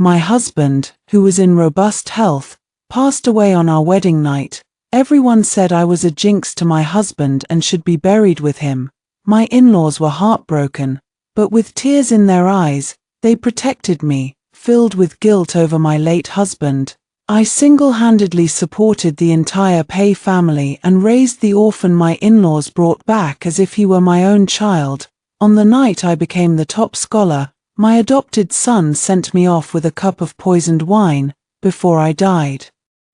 my husband, who was in robust health, passed away on our wedding night. Everyone said I was a jinx to my husband and should be buried with him. My in-laws were heartbroken, but with tears in their eyes, they protected me, filled with guilt over my late husband. I single-handedly supported the entire Pei family and raised the orphan my in-laws brought back as if he were my own child. On the night I became the top scholar, my adopted son sent me off with a cup of poisoned wine, before I died.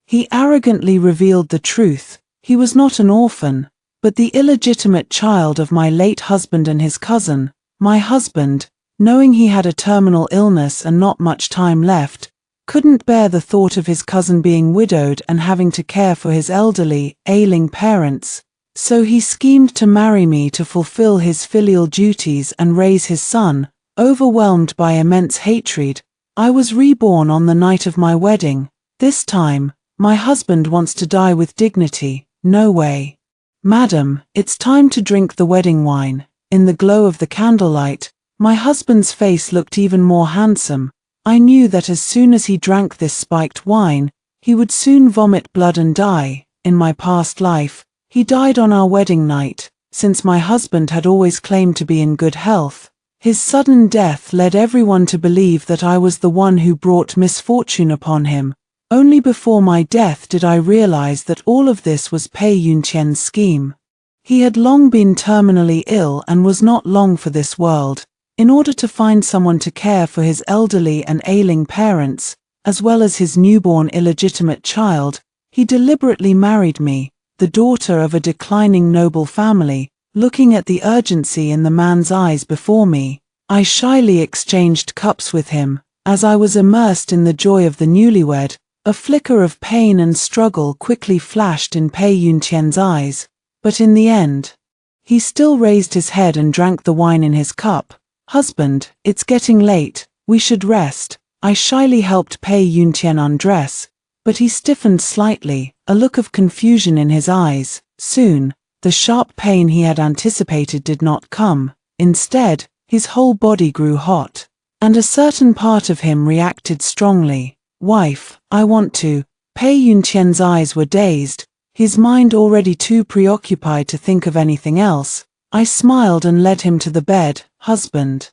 He arrogantly revealed the truth. He was not an orphan, but the illegitimate child of my late husband and his cousin. My husband, knowing he had a terminal illness and not much time left, couldn't bear the thought of his cousin being widowed and having to care for his elderly, ailing parents, so he schemed to marry me to fulfill his filial duties and raise his son. Overwhelmed by immense hatred, I was reborn on the night of my wedding. This time, my husband wants to die with dignity. No way. Madam, it's time to drink the wedding wine. In the glow of the candlelight, my husband's face looked even more handsome. I knew that as soon as he drank this spiked wine, he would soon vomit blood and die. In my past life, he died on our wedding night. Since my husband had always claimed to be in good health, his sudden death led everyone to believe that I was the one who brought misfortune upon him. Only before my death did I realize that all of this was Pei Yunqian's scheme. He had long been terminally ill and was not long for this world. In order to find someone to care for his elderly and ailing parents, as well as his newborn illegitimate child, he deliberately married me, the daughter of a declining noble family. Looking at the urgency in the man's eyes before me, I shyly exchanged cups with him. As I was immersed in the joy of the newlywed, a flicker of pain and struggle quickly flashed in Pei Yunqian's eyes, but in the end, he still raised his head and drank the wine in his cup. Husband, it's getting late, we should rest. I shyly helped Pei Yunqian undress, but he stiffened slightly, a look of confusion in his eyes. Soon, the sharp pain he had anticipated did not come. Instead, his whole body grew hot, and a certain part of him reacted strongly. Wife, I want to. Pei Yunqian's eyes were dazed, his mind already too preoccupied to think of anything else. I smiled and led him to the bed. Husband,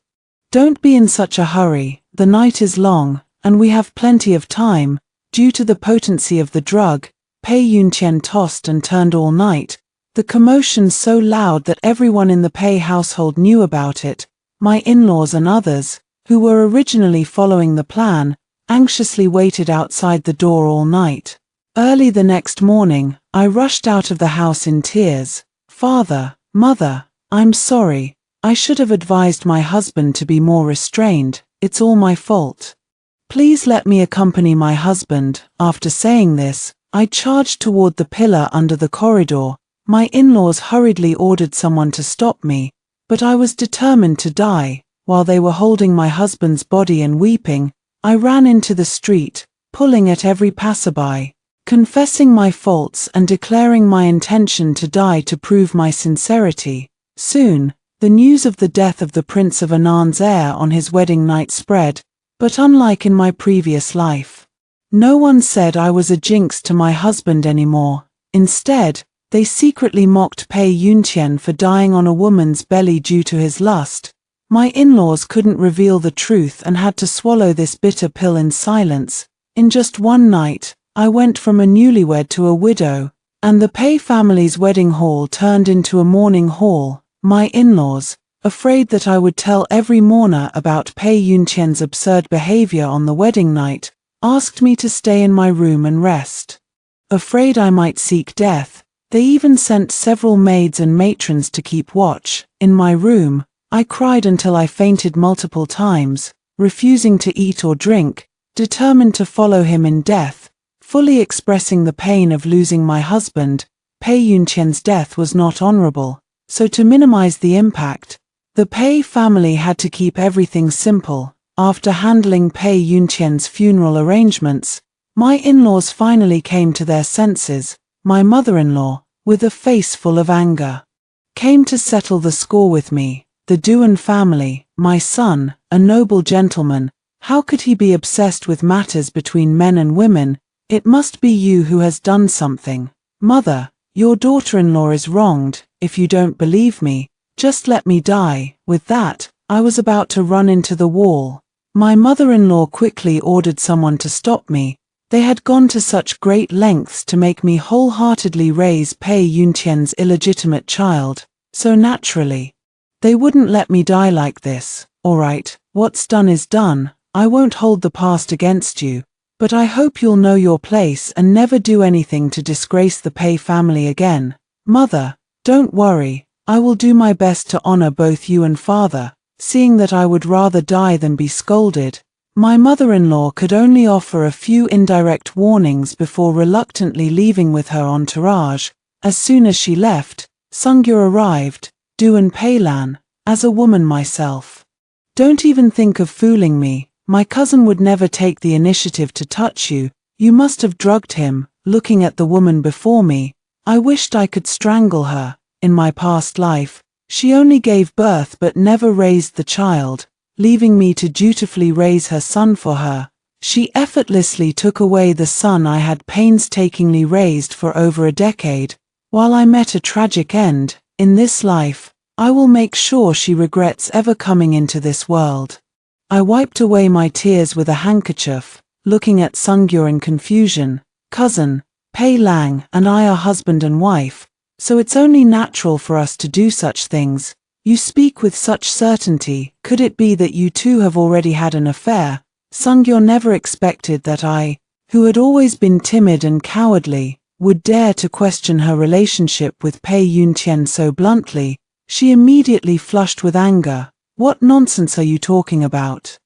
don't be in such a hurry, the night is long, and we have plenty of time. Due to the potency of the drug, Pei Yunqian tossed and turned all night, the commotion so loud that everyone in the Pei household knew about it. My in-laws and others, who were originally following the plan, anxiously waited outside the door all night. Early the next morning, I rushed out of the house in tears. Father, Mother, I'm sorry. I should have advised my husband to be more restrained. It's all my fault. Please let me accompany my husband. After saying this, I charged toward the pillar under the corridor. My in-laws hurriedly ordered someone to stop me, but I was determined to die. While they were holding my husband's body and weeping, I ran into the street, pulling at every passerby, confessing my faults and declaring my intention to die to prove my sincerity. Soon, the news of the death of the Prince of Anand's heir on his wedding night spread, but unlike in my previous life, no one said I was a jinx to my husband anymore. Instead, they secretly mocked Pei Yunqian for dying on a woman's belly due to his lust. My in-laws couldn't reveal the truth and had to swallow this bitter pill in silence. In just one night, I went from a newlywed to a widow, and the Pei family's wedding hall turned into a mourning hall. My in-laws, afraid that I would tell every mourner about Pei Yunqian's absurd behavior on the wedding night, asked me to stay in my room and rest. Afraid I might seek death, they even sent several maids and matrons to keep watch. In my room, I cried until I fainted multiple times, refusing to eat or drink, determined to follow him in death, fully expressing the pain of losing my husband. Pei Yunqian's death was not honorable, so to minimize the impact, the Pei family had to keep everything simple. After handling Pei Yunqian's funeral arrangements, my in-laws finally came to their senses. My mother-in-law, with a face full of anger, came to settle the score with me. The Duan family, my son, a noble gentleman, How could he be obsessed with matters between men and women? It must be you who has done something. Mother, your daughter-in-law is wronged. If you don't believe me, just let me die." With that, I was about to run into the wall. My mother-in-law quickly ordered someone to stop me. They had gone to such great lengths to make me wholeheartedly raise Pei Yuntian's illegitimate child, so naturally, they wouldn't let me die like this. "All right, what's done is done. I won't hold the past against you, but I hope you'll know your place and never do anything to disgrace the Pei family again." "Mother, don't worry, I will do my best to honor both you and father." Seeing that I would rather die than be scolded, my mother-in-law could only offer a few indirect warnings before reluctantly leaving with her entourage. As soon as she left, Sungyo arrived, Duan Peilan, as a woman myself. "Don't even think of fooling me. My cousin would never take the initiative to touch you. You must have drugged him." Looking at the woman before me, I wished I could strangle her. In my past life, she only gave birth but never raised the child, leaving me to dutifully raise her son for her. She effortlessly took away the son I had painstakingly raised for over a decade. While I met a tragic end, in this life, I will make sure she regrets ever coming into this world. I wiped away my tears with a handkerchief, looking at Sungyo in confusion. "Cousin, Pei Lang and I are husband and wife, so it's only natural for us to do such things. You speak with such certainty. Could it be that you two have already had an affair?" Sungyo never expected that I, who had always been timid and cowardly, would dare to question her relationship with Pei Yuntian so bluntly. She immediately flushed with anger. "What nonsense are you talking about?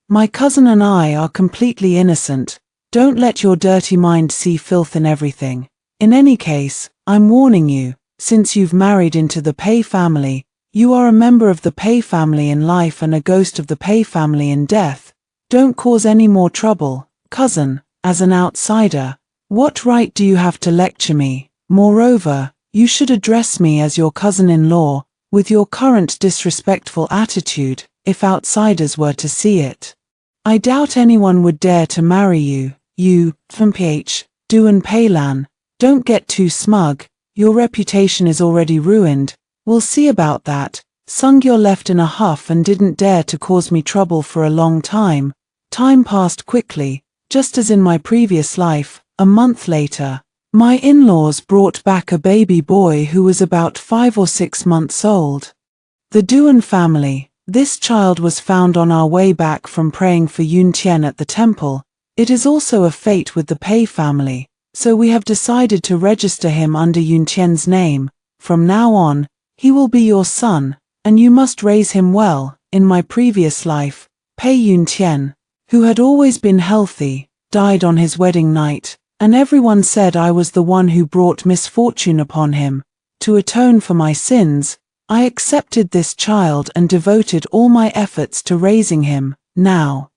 My cousin and I are completely innocent. Don't let your dirty mind see filth in everything. In any case, I'm warning you, since you've married into the Pei family, you are a member of the Pei family in life and a ghost of the Pei family in death. Don't cause any more trouble." "Cousin, as an outsider, what right do you have to lecture me? Moreover, you should address me as your cousin-in-law. With your current disrespectful attitude, if outsiders were to see it, I doubt anyone would dare to marry you. You, Ph. Duan Peilan, don't get too smug. Your reputation is already ruined. We'll see about that." Sungyo left in a huff and didn't dare to cause me trouble for a long time. Time passed quickly, just as in my previous life. A month later, my in-laws brought back a baby boy who was about 5 or 6 months old. The Duan family. This child was found on our way back from praying for Yuntian at the temple. It is also a fate with the Pei family, so we have decided to register him under Yuntian's name. From now on, he will be your son, and you must raise him well. In my previous life, Pei Yuntian, who had always been healthy, died on his wedding night, and everyone said I was the one who brought misfortune upon him. To atone for my sins, I accepted this child and devoted all my efforts to raising him. Now,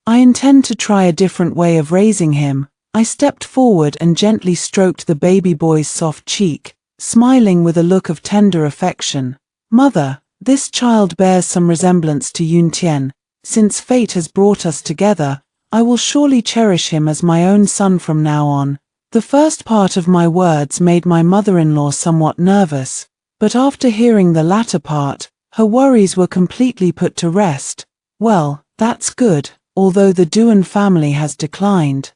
I intend to try a different way of raising him. I stepped forward and gently stroked the baby boy's soft cheek, smiling with a look of tender affection. "Mother, this child bears some resemblance to Yuntian. Since fate has brought us together, I will surely cherish him as my own son from now on." The first part of my words made my mother-in-law somewhat nervous, but after hearing the latter part, her worries were completely put to rest. "Well, that's good. Although the Duan family has declined,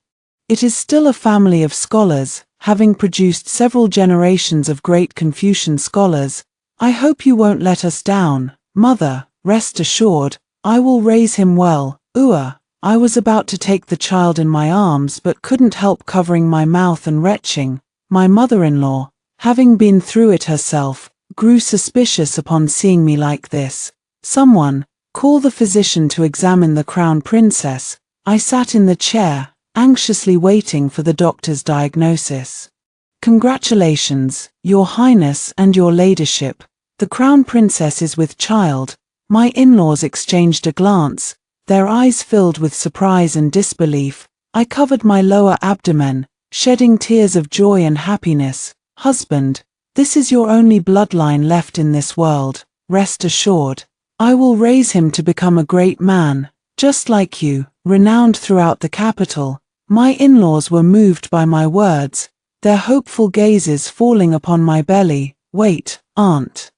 it is still a family of scholars, having produced several generations of great Confucian scholars. I hope you won't let us down. Mother, rest assured, I will raise him well." I was about to take the child in my arms but couldn't help covering my mouth and retching. My mother-in-law, having been through it herself, grew suspicious upon seeing me like this. "Someone, call the physician to examine the crown princess." I sat in the chair, anxiously waiting for the doctor's diagnosis. "Congratulations, Your Highness and Your Ladyship. The crown princess is with child." My in-laws exchanged a glance, their eyes filled with surprise and disbelief. I covered my lower abdomen, shedding tears of joy and happiness. "Husband, this is your only bloodline left in this world. Rest assured, I will raise him to become a great man, Just like you, renowned throughout the capital, my in-laws were moved by my words, their hopeful gazes falling upon my belly. Wait, aunt.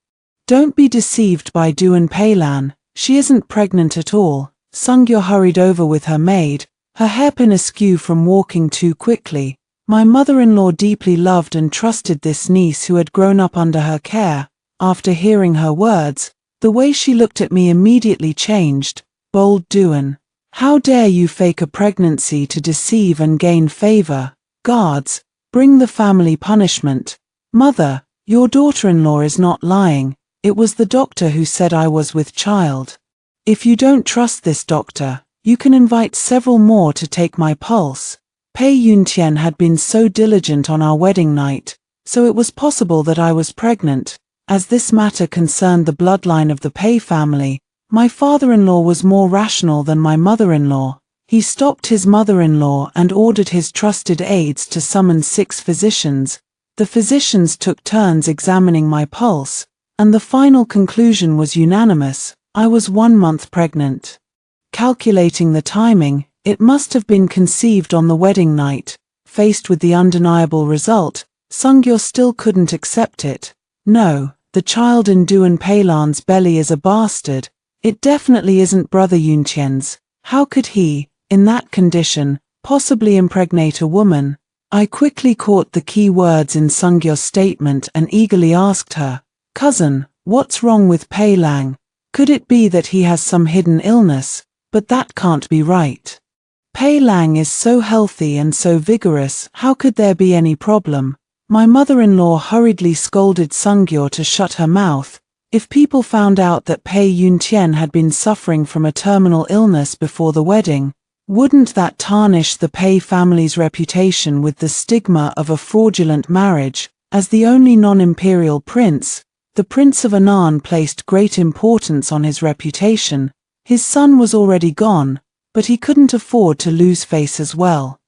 Don't be deceived by Duan Peilan, she isn't pregnant at all. Sungyo hurried over with her maid, her hairpin askew from walking too quickly. My mother-in-law deeply loved and trusted this niece who had grown up under her care. After hearing her words, the way she looked at me immediately changed. Bold Duan. How dare you fake a pregnancy to deceive and gain favor? Guards, bring the family punishment. Mother, your daughter-in-law is not lying. It was the doctor who said I was with child. If you don't trust this doctor, you can invite several more to take my pulse. Pei Yuntian had been so diligent on our wedding night, so it was possible that I was pregnant. As this matter concerned the bloodline of the Pei family, my father-in-law was more rational than my mother-in-law. He stopped his mother-in-law and ordered his trusted aides to summon 6 physicians. The physicians took turns examining my pulse, and the final conclusion was unanimous. I was 1 month pregnant. Calculating the timing, it must have been conceived on the wedding night. Faced with the undeniable result, Sungyo still couldn't accept it. No, the child in Duan Peilan's belly is a bastard. It definitely isn't Brother Yuntian's. How could he, in that condition, possibly impregnate a woman? I quickly caught the key words in Sungyo's statement and eagerly asked her, "Cousin, what's wrong with Pei Lang? Could it be that he has some hidden illness? But that can't be right. Pei Lang is so healthy and so vigorous, how could there be any problem?" My mother-in-law hurriedly scolded Sungyo to shut her mouth. If people found out that Pei Yuntian had been suffering from a terminal illness before the wedding, wouldn't that tarnish the Pei family's reputation with the stigma of a fraudulent marriage? As the only non-imperial prince, the Prince of Anan placed great importance on his reputation. His son was already gone, but he couldn't afford to lose face as well.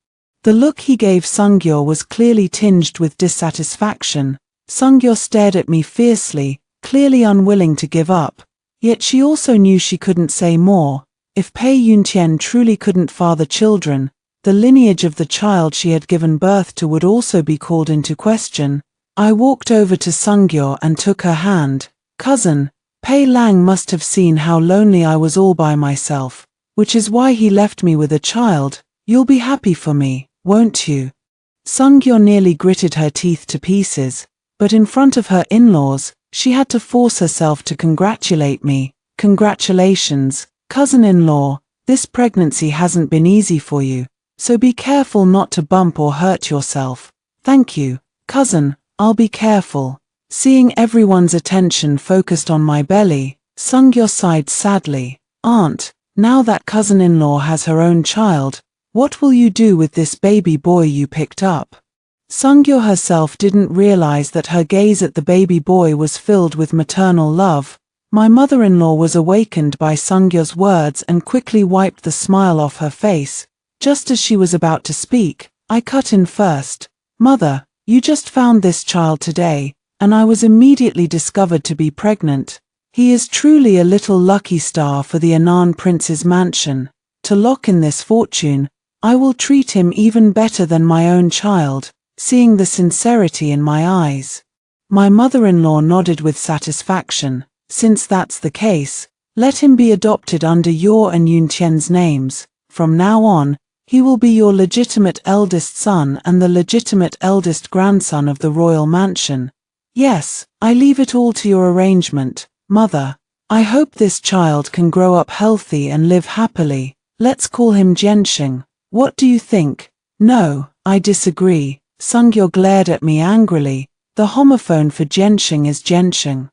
The look he gave Sungyo was clearly tinged with dissatisfaction. Sungyo stared at me fiercely, clearly unwilling to give up. Yet she also knew she couldn't say more. If Pei Yuntian truly couldn't father children, the lineage of the child she had given birth to would also be called into question. I walked over to Sungyo and took her hand. "Cousin, Pei Lang must have seen how lonely I was all by myself, which is why he left me with a child. You'll be happy for me, won't you?" Sungyo nearly gritted her teeth to pieces, but in front of her in-laws, she had to force herself to congratulate me. "Congratulations, cousin-in-law, this pregnancy hasn't been easy for you, so be careful not to bump or hurt yourself." "Thank you, cousin, I'll be careful." Seeing everyone's attention focused on my belly, Sungyo sighed sadly. "Aunt, now that cousin-in-law has her own child, what will you do with this baby boy you picked up?" Sungyo herself didn't realize that her gaze at the baby boy was filled with maternal love. My mother-in-law was awakened by Sungyo's words and quickly wiped the smile off her face. Just as she was about to speak, I cut in first. "Mother, you just found this child today, and I was immediately discovered to be pregnant. He is truly a little lucky star for the Anan Prince's mansion. To lock in this fortune, I will treat him even better than my own child." Seeing the sincerity in my eyes, my mother-in-law nodded with satisfaction. "Since that's the case, let him be adopted under your and Yuntian's names. From now on, he will be your legitimate eldest son and the legitimate eldest grandson of the royal mansion. Yes, I leave it all to your arrangement, mother. I hope this child can grow up healthy and live happily. Let's call him Jiansheng. What do you think?" "No, I disagree." Sungyo glared at me angrily. "The homophone for Jiansheng is Jiansheng,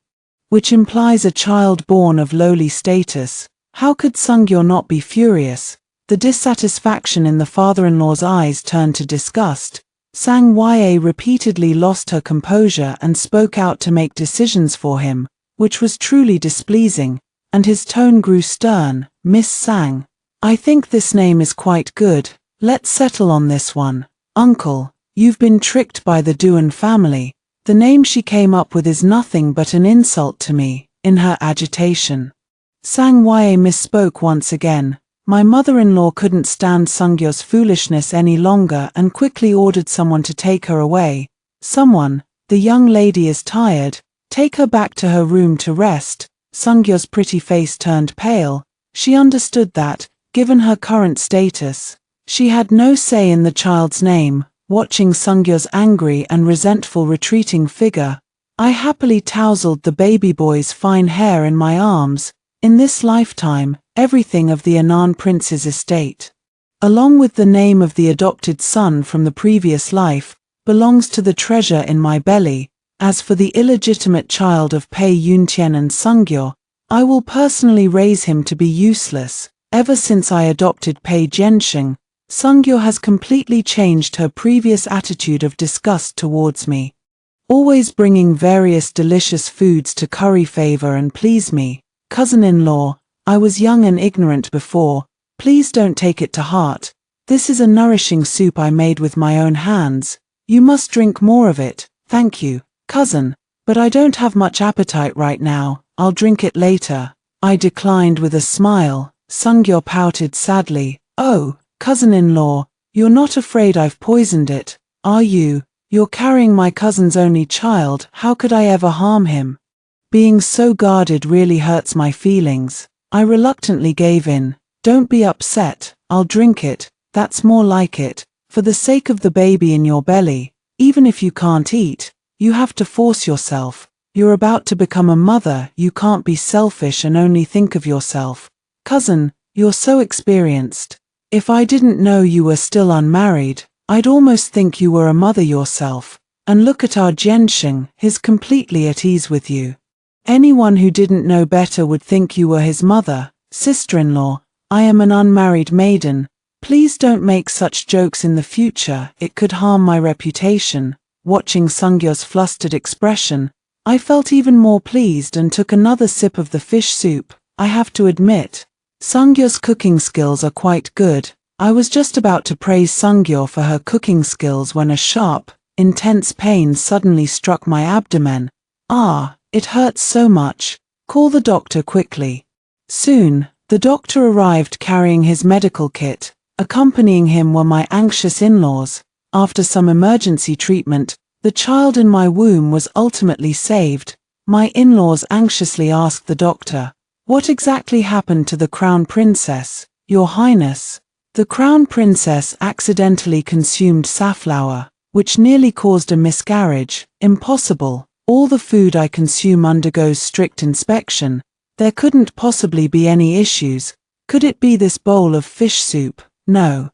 which implies a child born of lowly status." How could Sungyo not be furious? The dissatisfaction in the father-in-law's eyes turned to disgust. Sang Ye repeatedly lost her composure and spoke out to make decisions for him, which was truly displeasing, and his tone grew stern. "Miss Sang, I think this name is quite good. Let's settle on this one. Uncle, you've been tricked by the Duan family. The name she came up with is nothing but an insult to me." In her agitation, Sang Ye misspoke once again. My mother-in-law couldn't stand Sungyo's foolishness any longer and quickly ordered someone to take her away. Someone, the young lady is tired, take her back to her room to rest. Sungyo's pretty face turned pale. She understood that, given her current status, she had no say in the child's name. Watching Sungyo's angry and resentful retreating figure, I happily tousled the baby boy's fine hair in my arms. In this lifetime, everything of the Anand prince's estate, along with the name of the adopted son from the previous life, belongs to the treasure in my belly. As for the illegitimate child of Pei Yuntian and Sungyo, I will personally raise him to be useless. Ever since I adopted Pei Jiansheng, Sungyo has completely changed her previous attitude of disgust towards me, always bringing various delicious foods to curry favor and please me. Cousin-in-law, I was young and ignorant before, please don't take it to heart. This is a nourishing soup I made with my own hands. You must drink more of it. Thank you, cousin, but I don't have much appetite right now. I'll drink it later. I declined with a smile. Sungyo pouted sadly. Oh, cousin-in-law, you're not afraid I've poisoned it, are you? You're carrying my cousin's only child. How could I ever harm him? Being so guarded really hurts my feelings. I reluctantly gave in. Don't be upset, I'll drink it, that's more like it. For the sake of the baby in your belly, even if you can't eat, you have to force yourself. You're about to become a mother, you can't be selfish and only think of yourself. Cousin, you're so experienced. If I didn't know you were still unmarried, I'd almost think you were a mother yourself. And look at our Jiansheng, he's completely at ease with you. Anyone who didn't know better would think you were his mother. Sister-in-law, I am an unmarried maiden. Please don't make such jokes in the future, it could harm my reputation. Watching Sungyo's flustered expression, I felt even more pleased and took another sip of the fish soup. I have to admit, Sungyo's cooking skills are quite good. I was just about to praise Sungyo for her cooking skills when a sharp, intense pain suddenly struck my abdomen. Ah, it hurts so much. Call the doctor quickly. Soon, the doctor arrived carrying his medical kit. Accompanying him were my anxious in-laws. After some emergency treatment, the child in my womb was ultimately saved. My in-laws anxiously asked the doctor, "What exactly happened to the crown princess, Your Highness?" The crown princess accidentally consumed safflower, which nearly caused a miscarriage. Impossible. All the food I consume undergoes strict inspection. There couldn't possibly be any issues. Could it be this bowl of fish soup? No.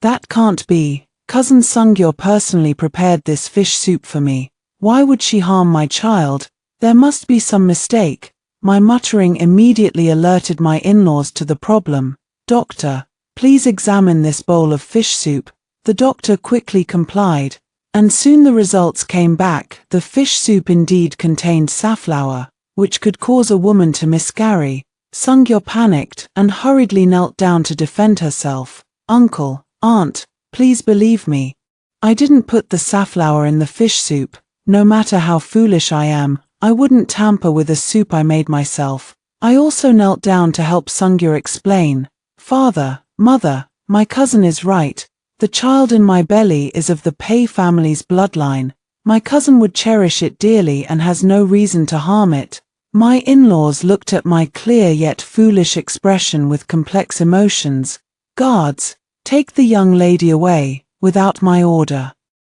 That can't be. Cousin Sungyo personally prepared this fish soup for me. Why would she harm my child? There must be some mistake. My muttering immediately alerted my in-laws to the problem. Doctor, please examine this bowl of fish soup. The doctor quickly complied. And soon the results came back. The fish soup indeed contained safflower, which could cause a woman to miscarry. Sungyo panicked and hurriedly knelt down to defend herself. Uncle, aunt, please believe me. I didn't put the safflower in the fish soup. No matter how foolish I am, I wouldn't tamper with a soup I made myself. I also knelt down to help Sungyo explain. Father, mother, my cousin is right. The child in my belly is of the Pei family's bloodline. My cousin would cherish it dearly and has no reason to harm it. My in-laws looked at my clear yet foolish expression with complex emotions. Guards, take the young lady away, without my order.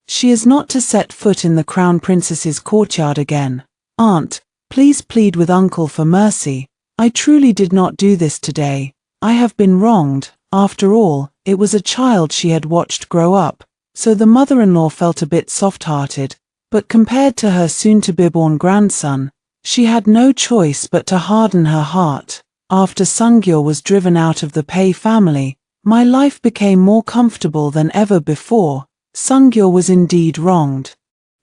She is not to set foot in the crown princess's courtyard again. Aunt, please plead with uncle for mercy. I truly did not do this today. I have been wronged. After all, it was a child she had watched grow up, so the mother-in-law felt a bit soft-hearted, but compared to her soon-to-be-born grandson, she had no choice but to harden her heart. After Sungyo was driven out of the Pei family, my life became more comfortable than ever before. Sungyo was indeed wronged.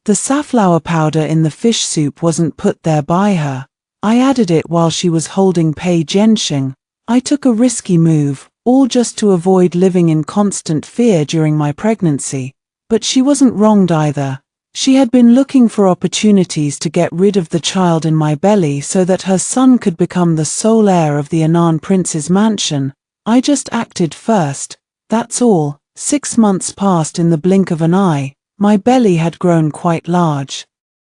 The safflower powder in the fish soup wasn't put there by her. I added it while she was holding Pei Jiansheng. I took a risky move, all just to avoid living in constant fear during my pregnancy. But she wasn't wronged either. She had been looking for opportunities to get rid of the child in my belly so that her son could become the sole heir of the Anand prince's mansion. I just acted first, that's all. 6 months passed in the blink of an eye. My belly had grown quite large.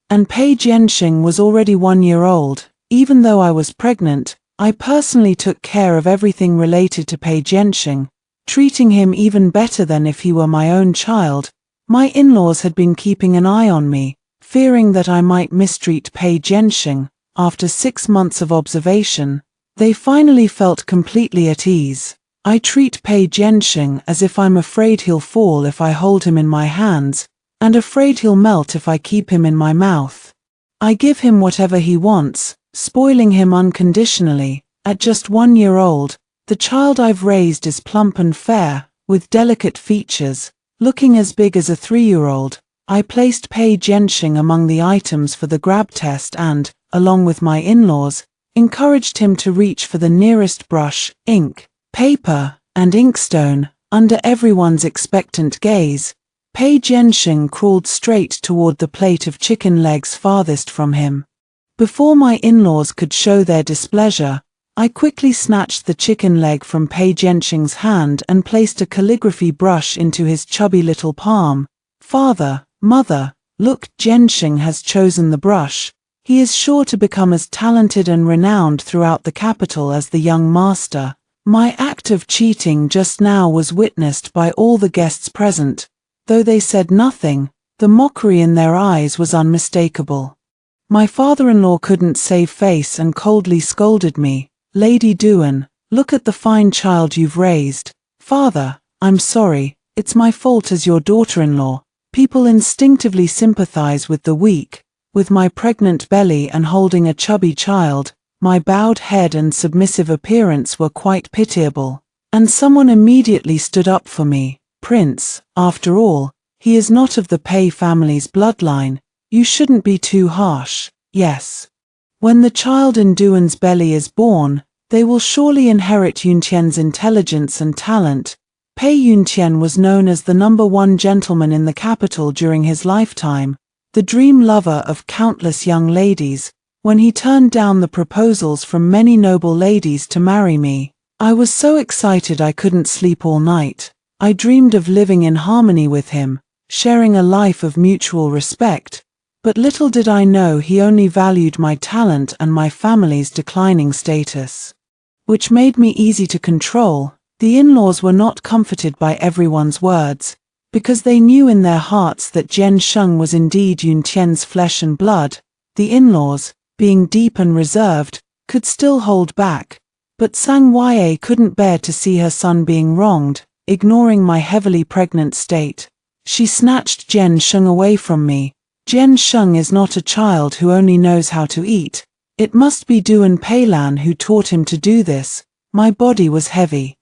And Pei Jianxing was already 1 year old. Even though I was pregnant, I personally took care of everything related to Pei Jianxing, treating him even better than if he were my own child. My in-laws had been keeping an eye on me, fearing that I might mistreat Pei Jianxing. After 6 months of observation, they finally felt completely at ease. I treat Pei Jianxing as if I'm afraid he'll fall if I hold him in my hands, and afraid he'll melt if I keep him in my mouth. I give him whatever he wants, spoiling him unconditionally. At just 1 year old, the child I've raised is plump and fair, with delicate features, looking as big as a 3-year-old. I placed Pei Jianxing among the items for the grab test and, along with my in-laws, encouraged him to reach for the nearest brush, ink, paper, and inkstone. Under everyone's expectant gaze, Pei Jianxing crawled straight toward the plate of chicken legs farthest from him. Before my in-laws could show their displeasure, I quickly snatched the chicken leg from Pei Jianxing's hand and placed a calligraphy brush into his chubby little palm. Father, mother, look, Jianxing has chosen the brush. He is sure to become as talented and renowned throughout the capital as the young master. My act of cheating just now was witnessed by all the guests present. Though they said nothing, the mockery in their eyes was unmistakable. My father-in-law couldn't save face and coldly scolded me. Lady Duan, look at the fine child you've raised. Father, I'm sorry, it's my fault as your daughter-in-law. People instinctively sympathize with the weak. With my pregnant belly and holding a chubby child, my bowed head and submissive appearance were quite pitiable. And someone immediately stood up for me. Prince, after all, he is not of the Pei family's bloodline. You shouldn't be too harsh. Yes. When the child in Duan's belly is born, they will surely inherit Yuntian's intelligence and talent. Pei Yuntian was known as the #1 gentleman in the capital during his lifetime, the dream lover of countless young ladies. When he turned down the proposals from many noble ladies to marry me, I was so excited I couldn't sleep all night. I dreamed of living in harmony with him, sharing a life of mutual respect. But little did I know he only valued my talent and my family's declining status, which made me easy to control. The in-laws were not comforted by everyone's words, because they knew in their hearts that Jiansheng was indeed Yuntian's flesh and blood. The in-laws, being deep and reserved, could still hold back, but Sang Wei couldn't bear to see her son being wronged. Ignoring my heavily pregnant state, she snatched Jiansheng away from me. Jiansheng is not a child who only knows how to eat. It must be Duan Peilan who taught him to do this. My body was heavy,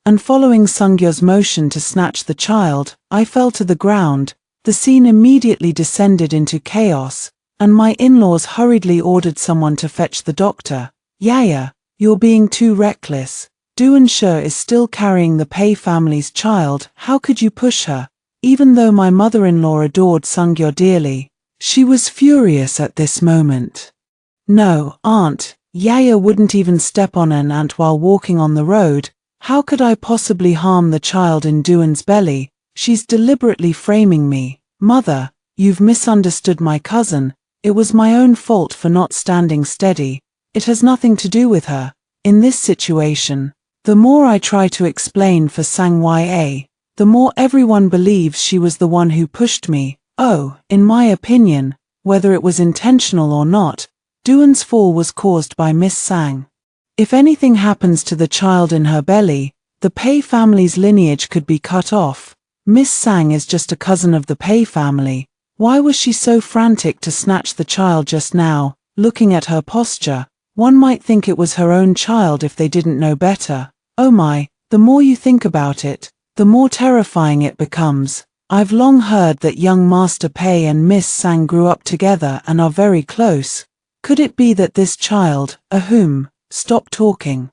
and following Sungyo's motion to snatch the child, I fell to the ground. The scene immediately descended into chaos, and my in-laws hurriedly ordered someone to fetch the doctor. Yaya, you're being too reckless. Duan She is still carrying the Pei family's child. How could you push her? Even though my mother-in-law adored Sungyo dearly, she was furious at this moment. No, Aunt, Yaya wouldn't even step on an ant while walking on the road. How could I possibly harm the child in Duan's belly? She's deliberately framing me. Mother, you've misunderstood my cousin. It was my own fault for not standing steady. It has nothing to do with her. In this situation, the more I try to explain for Sang Wei, the more everyone believes she was the one who pushed me. Oh, in my opinion, whether it was intentional or not, Duan's fall was caused by Miss Sang. If anything happens to the child in her belly, the Pei family's lineage could be cut off. Miss Sang is just a cousin of the Pei family. Why was she so frantic to snatch the child just now? Looking at her posture, one might think it was her own child if they didn't know better. Oh my, the more you think about it, the more terrifying it becomes. I've long heard that young Master Pei and Miss Sang grew up together and are very close. Could it be that this child, stop talking.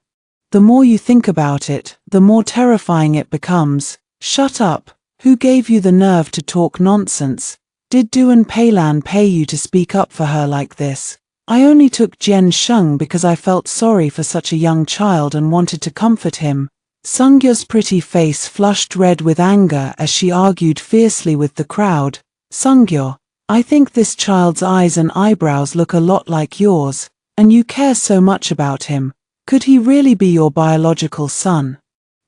The more you think about it, the more terrifying it becomes. Shut up. Who gave you the nerve to talk nonsense? Did Duan Peilan pay you to speak up for her like this? I only took Jiansheng because I felt sorry for such a young child and wanted to comfort him. Sungyo's pretty face flushed red with anger as she argued fiercely with the crowd. Sungyo, I think this child's eyes and eyebrows look a lot like yours, and you care so much about him. Could he really be your biological son?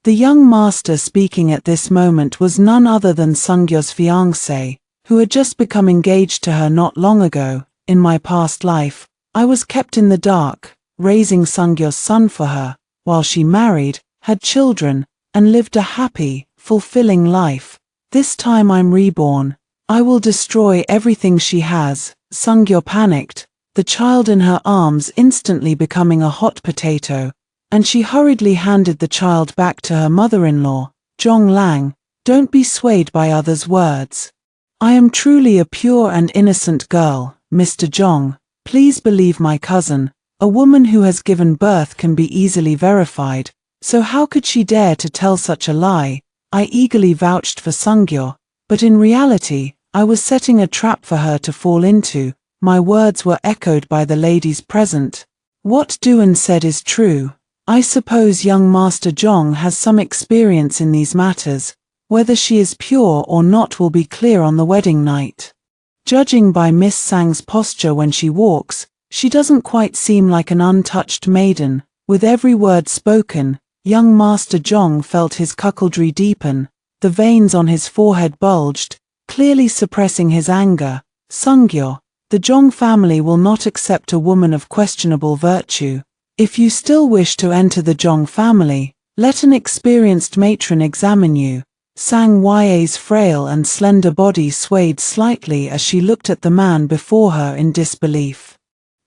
The young master speaking at this moment was none other than Sungyo's fiancé, who had just become engaged to her not long ago. In my past life, I was kept in the dark, raising Sungyo's son for her, while she married, had children, and lived a happy, fulfilling life. This time I'm reborn. I will destroy everything she has. Sungyo panicked, the child in her arms instantly becoming a hot potato, and she hurriedly handed the child back to her mother-in-law. Jong Lang, don't be swayed by others' words. I am truly a pure and innocent girl, Mr. Jong. Please believe my cousin. A woman who has given birth can be easily verified, so how could she dare to tell such a lie? I eagerly vouched for Sungyo, but in reality, I was setting a trap for her to fall into. My words were echoed by the ladies present. What Duan said is true. I suppose young Master Jong has some experience in these matters. Whether she is pure or not will be clear on the wedding night. Judging by Miss Sang's posture when she walks, she doesn't quite seem like an untouched maiden. With every word spoken, young Master Jong felt his cuckoldry deepen. The veins on his forehead bulged, clearly suppressing his anger. Sungyo, the Jong family will not accept a woman of questionable virtue. If you still wish to enter the Jong family, let an experienced matron examine you. Sang Ya's frail and slender body swayed slightly as she looked at the man before her in disbelief.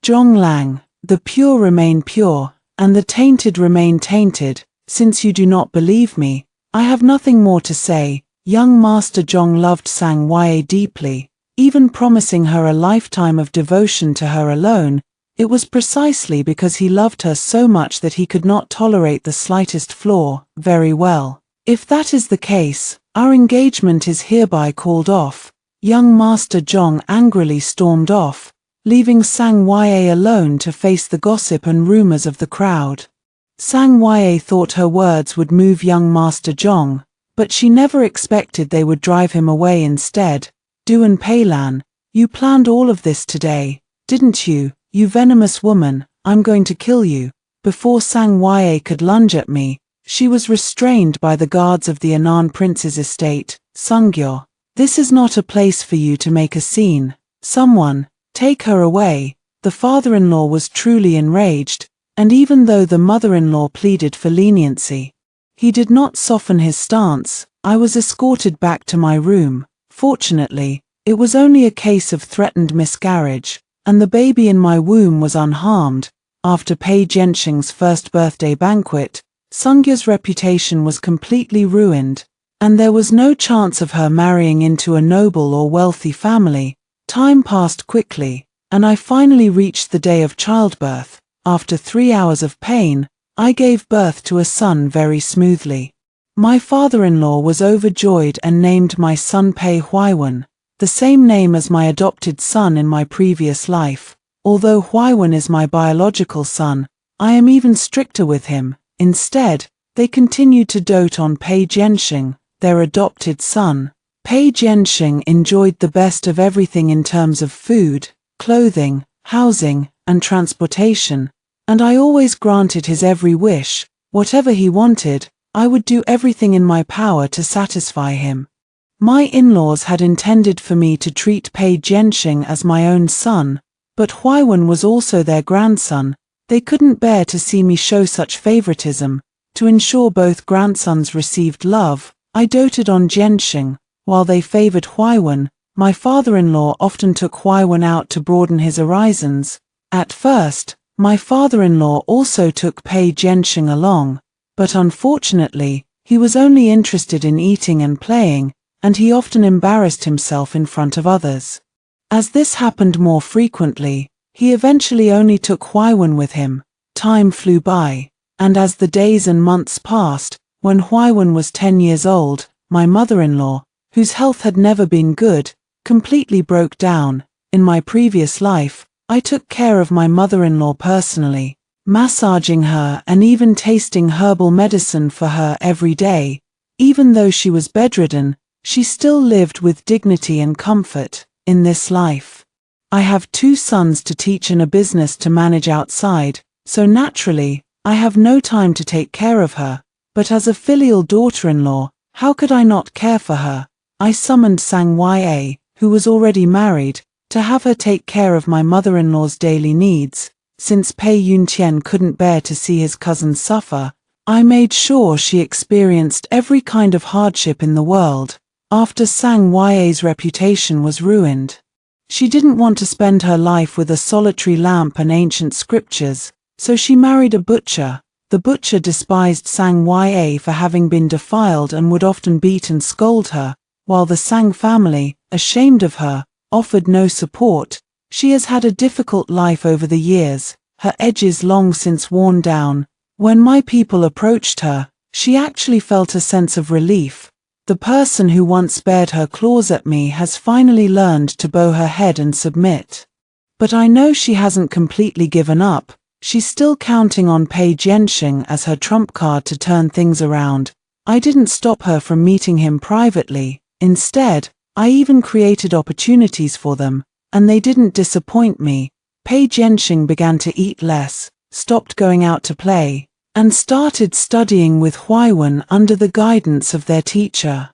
Jong Lang, the pure remain pure, and the tainted remain tainted. Since you do not believe me, I have nothing more to say. Young Master Jong loved Sang Ya deeply, even promising her a lifetime of devotion to her alone. It was precisely because he loved her so much that he could not tolerate the slightest flaw. Very well. If that is the case, our engagement is hereby called off. Young Master Jong angrily stormed off, leaving Sang Ya alone to face the gossip and rumors of the crowd. Sang Ya thought her words would move young Master Jong, but she never expected they would drive him away instead. Duan Peilan, you planned all of this today, didn't you, you venomous woman? I'm going to kill you. Before Sang Ya could lunge at me, she was restrained by the guards of the Anan prince's estate. Sungyo, this is not a place for you to make a scene. Someone, take her away. The father-in-law was truly enraged, and even though the mother-in-law pleaded for leniency, he did not soften his stance. I was escorted back to my room. Fortunately, it was only a case of threatened miscarriage, and the baby in my womb was unharmed. After Pei Jianxing's first birthday banquet, Sungyo's reputation was completely ruined, and there was no chance of her marrying into a noble or wealthy family. Time passed quickly, and I finally reached the day of childbirth. After 3 hours of pain, I gave birth to a son very smoothly. My father-in-law was overjoyed and named my son Pei Huaiwen, the same name as my adopted son in my previous life. Although Huaiwen is my biological son, I am even stricter with him. Instead, they continued to dote on Pei Jianxing, their adopted son. Pei Jianxing enjoyed the best of everything in terms of food, clothing, housing, and transportation, and I always granted his every wish. Whatever he wanted, I would do everything in my power to satisfy him. My in-laws had intended for me to treat Pei Jianxing as my own son, but Huaiwen was also their grandson. They couldn't bear to see me show such favoritism. To ensure both grandsons received love, I doted on Jianxing, while they favored Huaiwen. My father-in-law often took Huaiwen out to broaden his horizons. At first, my father-in-law also took Pei Jianxing along, but unfortunately, he was only interested in eating and playing, and he often embarrassed himself in front of others. As this happened more frequently, he eventually only took Huaiwen with him. Time flew by, and as the days and months passed, when Huaiwen was 10 years old, my mother-in-law, whose health had never been good, completely broke down. In my previous life, I took care of my mother-in-law personally. massaging her and even tasting herbal medicine for her every day. Even though she was bedridden, she still lived with dignity and comfort in this life. I have 2 sons to teach and a business to manage outside, so naturally, I have no time to take care of her, but as a filial daughter-in-law, how could I not care for her? I summoned Sang Ya, who was already married, to have her take care of my mother-in-law's daily needs. Since Pei Yuntian couldn't bear to see his cousin suffer, I made sure she experienced every kind of hardship in the world. After Sang Ya's reputation was ruined, she didn't want to spend her life with a solitary lamp and ancient scriptures, so she married a butcher. The butcher despised Sang Ya for having been defiled and would often beat and scold her, while the Sang family, ashamed of her, offered no support. She has had a difficult life over the years, her edges long since worn down. When my people approached her, she actually felt a sense of relief. The person who once bared her claws at me has finally learned to bow her head and submit. But I know she hasn't completely given up. She's still counting on Pei Jianxing as her trump card to turn things around. I didn't stop her from meeting him privately. Instead, I even created opportunities for them, and they didn't disappoint me. Pei Jianxing began to eat less, stopped going out to play, and started studying with Huaiwen under the guidance of their teacher.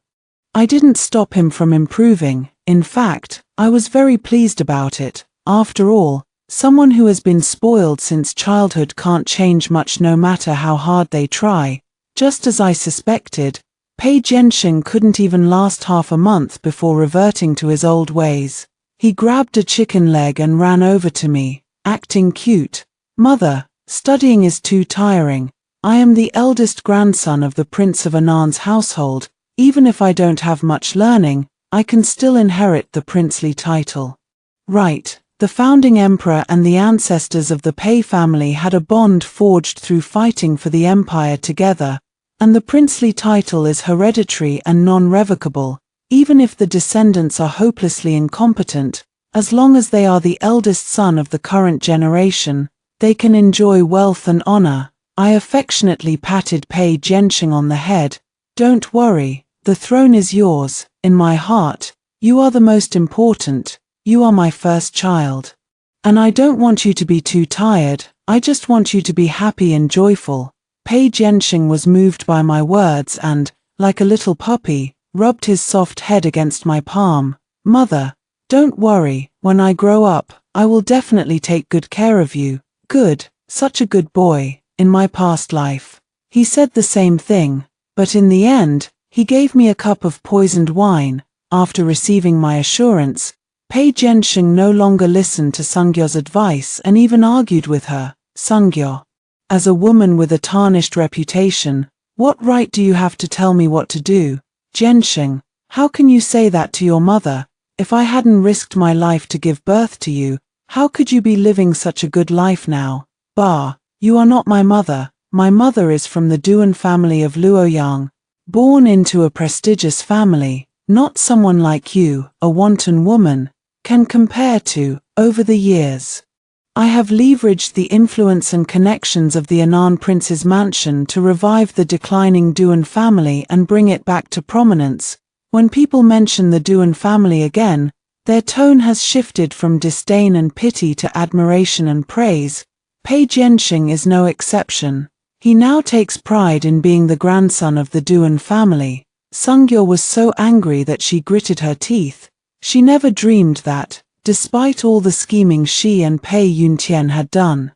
I didn't stop him from improving. In fact, I was very pleased about it. After all, someone who has been spoiled since childhood can't change much no matter how hard they try. Just as I suspected, Pei Jianxing couldn't even last half a month before reverting to his old ways. He grabbed a chicken leg and ran over to me, acting cute. "Mother, studying is too tiring. I am the eldest grandson of the Prince of Anan's household. Even if I don't have much learning, I can still inherit the princely title." Right. The founding emperor and the ancestors of the Pei family had a bond forged through fighting for the empire together, and the princely title is hereditary and non-revocable. Even if the descendants are hopelessly incompetent, as long as they are the eldest son of the current generation, they can enjoy wealth and honor. I affectionately patted Pei Jianxing on the head. "Don't worry, the throne is yours. In my heart, you are the most important. You are my first child. And I don't want you to be too tired, I just want you to be happy and joyful." Pei Jianxing was moved by my words and, like a little puppy, rubbed his soft head against my palm. "Mother, don't worry, when I grow up, I will definitely take good care of you." "Good, such a good boy." In my past life, he said the same thing, but in the end, he gave me a cup of poisoned wine. After receiving my assurance, Pei Jianxing no longer listened to Sungyo's advice and even argued with her. "Sungyo, as a woman with a tarnished reputation, what right do you have to tell me what to do?" "Jianxing, how can you say that to your mother? If I hadn't risked my life to give birth to you, how could you be living such a good life now?" "Bah, you are not my mother. My mother is from the Duan family of Luoyang, born into a prestigious family. Not someone like you, a wanton woman, can compare to." Over the years, I have leveraged the influence and connections of the Anan prince's mansion to revive the declining Duan family and bring it back to prominence. When people mention the Duan family again, their tone has shifted from disdain and pity to admiration and praise. Pei Jianxing is no exception. He now takes pride in being the grandson of the Duan family. Sungyo was so angry that she gritted her teeth. She never dreamed that, despite all the scheming she and Pei Yuntian had done,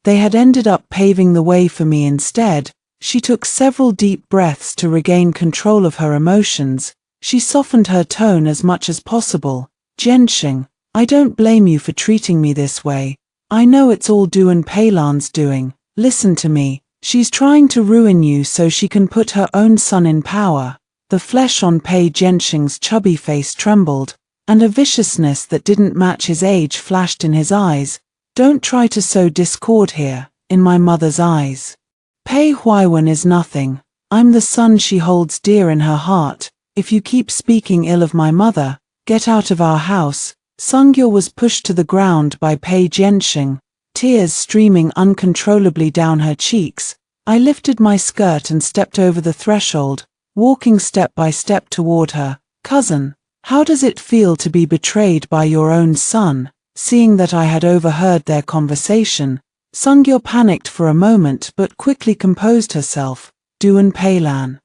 they had ended up paving the way for me instead. She took several deep breaths to regain control of her emotions. She softened her tone as much as possible. "Jianxing, I don't blame you for treating me this way. I know it's all Duan Peilan's doing. Listen to me. She's trying to ruin you so she can put her own son in power." The flesh on Pei Jianxing's chubby face trembled, and a viciousness that didn't match his age flashed in his eyes. "Don't try to sow discord here, in my mother's eyes. Pei Huaiwen is nothing. I'm the son she holds dear in her heart. If you keep speaking ill of my mother, get out of our house." Sungyo was pushed to the ground by Pei Jianxing. tears streaming uncontrollably down her cheeks. I lifted my skirt and stepped over the threshold, walking step by step toward her. Cousin, how does it feel to be betrayed by your own son? Seeing that I had overheard their conversation, Sungyo panicked for a moment but quickly composed herself. Duan Peilan.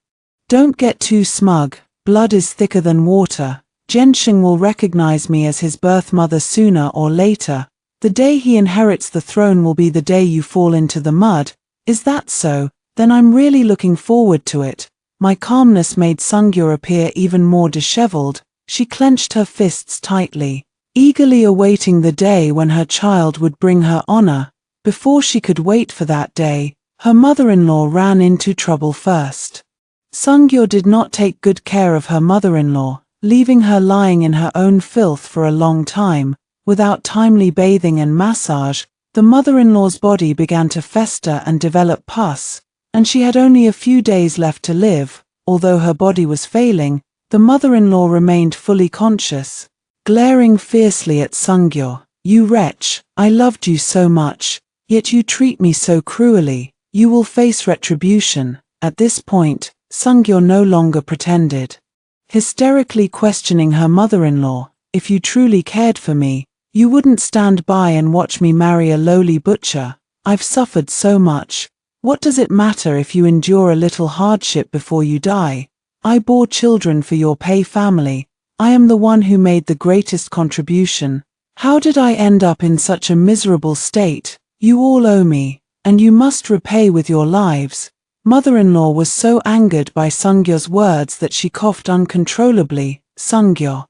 Don't get too smug, blood is thicker than water. Zhenxing will recognize me as his birth mother sooner or later. The day he inherits the throne will be the day you fall into the mud. Is that so? Then I'm really looking forward to it. My calmness made Sungyo appear even more disheveled. She clenched her fists tightly, eagerly awaiting the day when her child would bring her honor. Before she could wait for that day, her mother-in-law ran into trouble first. Sungyo did not take good care of her mother-in-law, leaving her lying in her own filth for a long time. Without timely bathing and massage, the mother-in-law's body began to fester and develop pus, and she had only a few days left to live. Although her body was failing, the mother-in-law remained fully conscious, glaring fiercely at Sungyo. You wretch, I loved you so much, yet you treat me so cruelly. You will face retribution. At this point, Sungyo no longer pretended, hysterically questioning her mother-in-law. If you truly cared for me, you wouldn't stand by and watch me marry a lowly butcher. I've suffered so much. What does it matter if you endure a little hardship before you die? I bore children for your Pei family. I am the one who made the greatest contribution. How did I end up in such a miserable state? You all owe me, and you must repay with your lives. Mother-in-law was so angered by Sungyo's words that she coughed uncontrollably. Sungyo,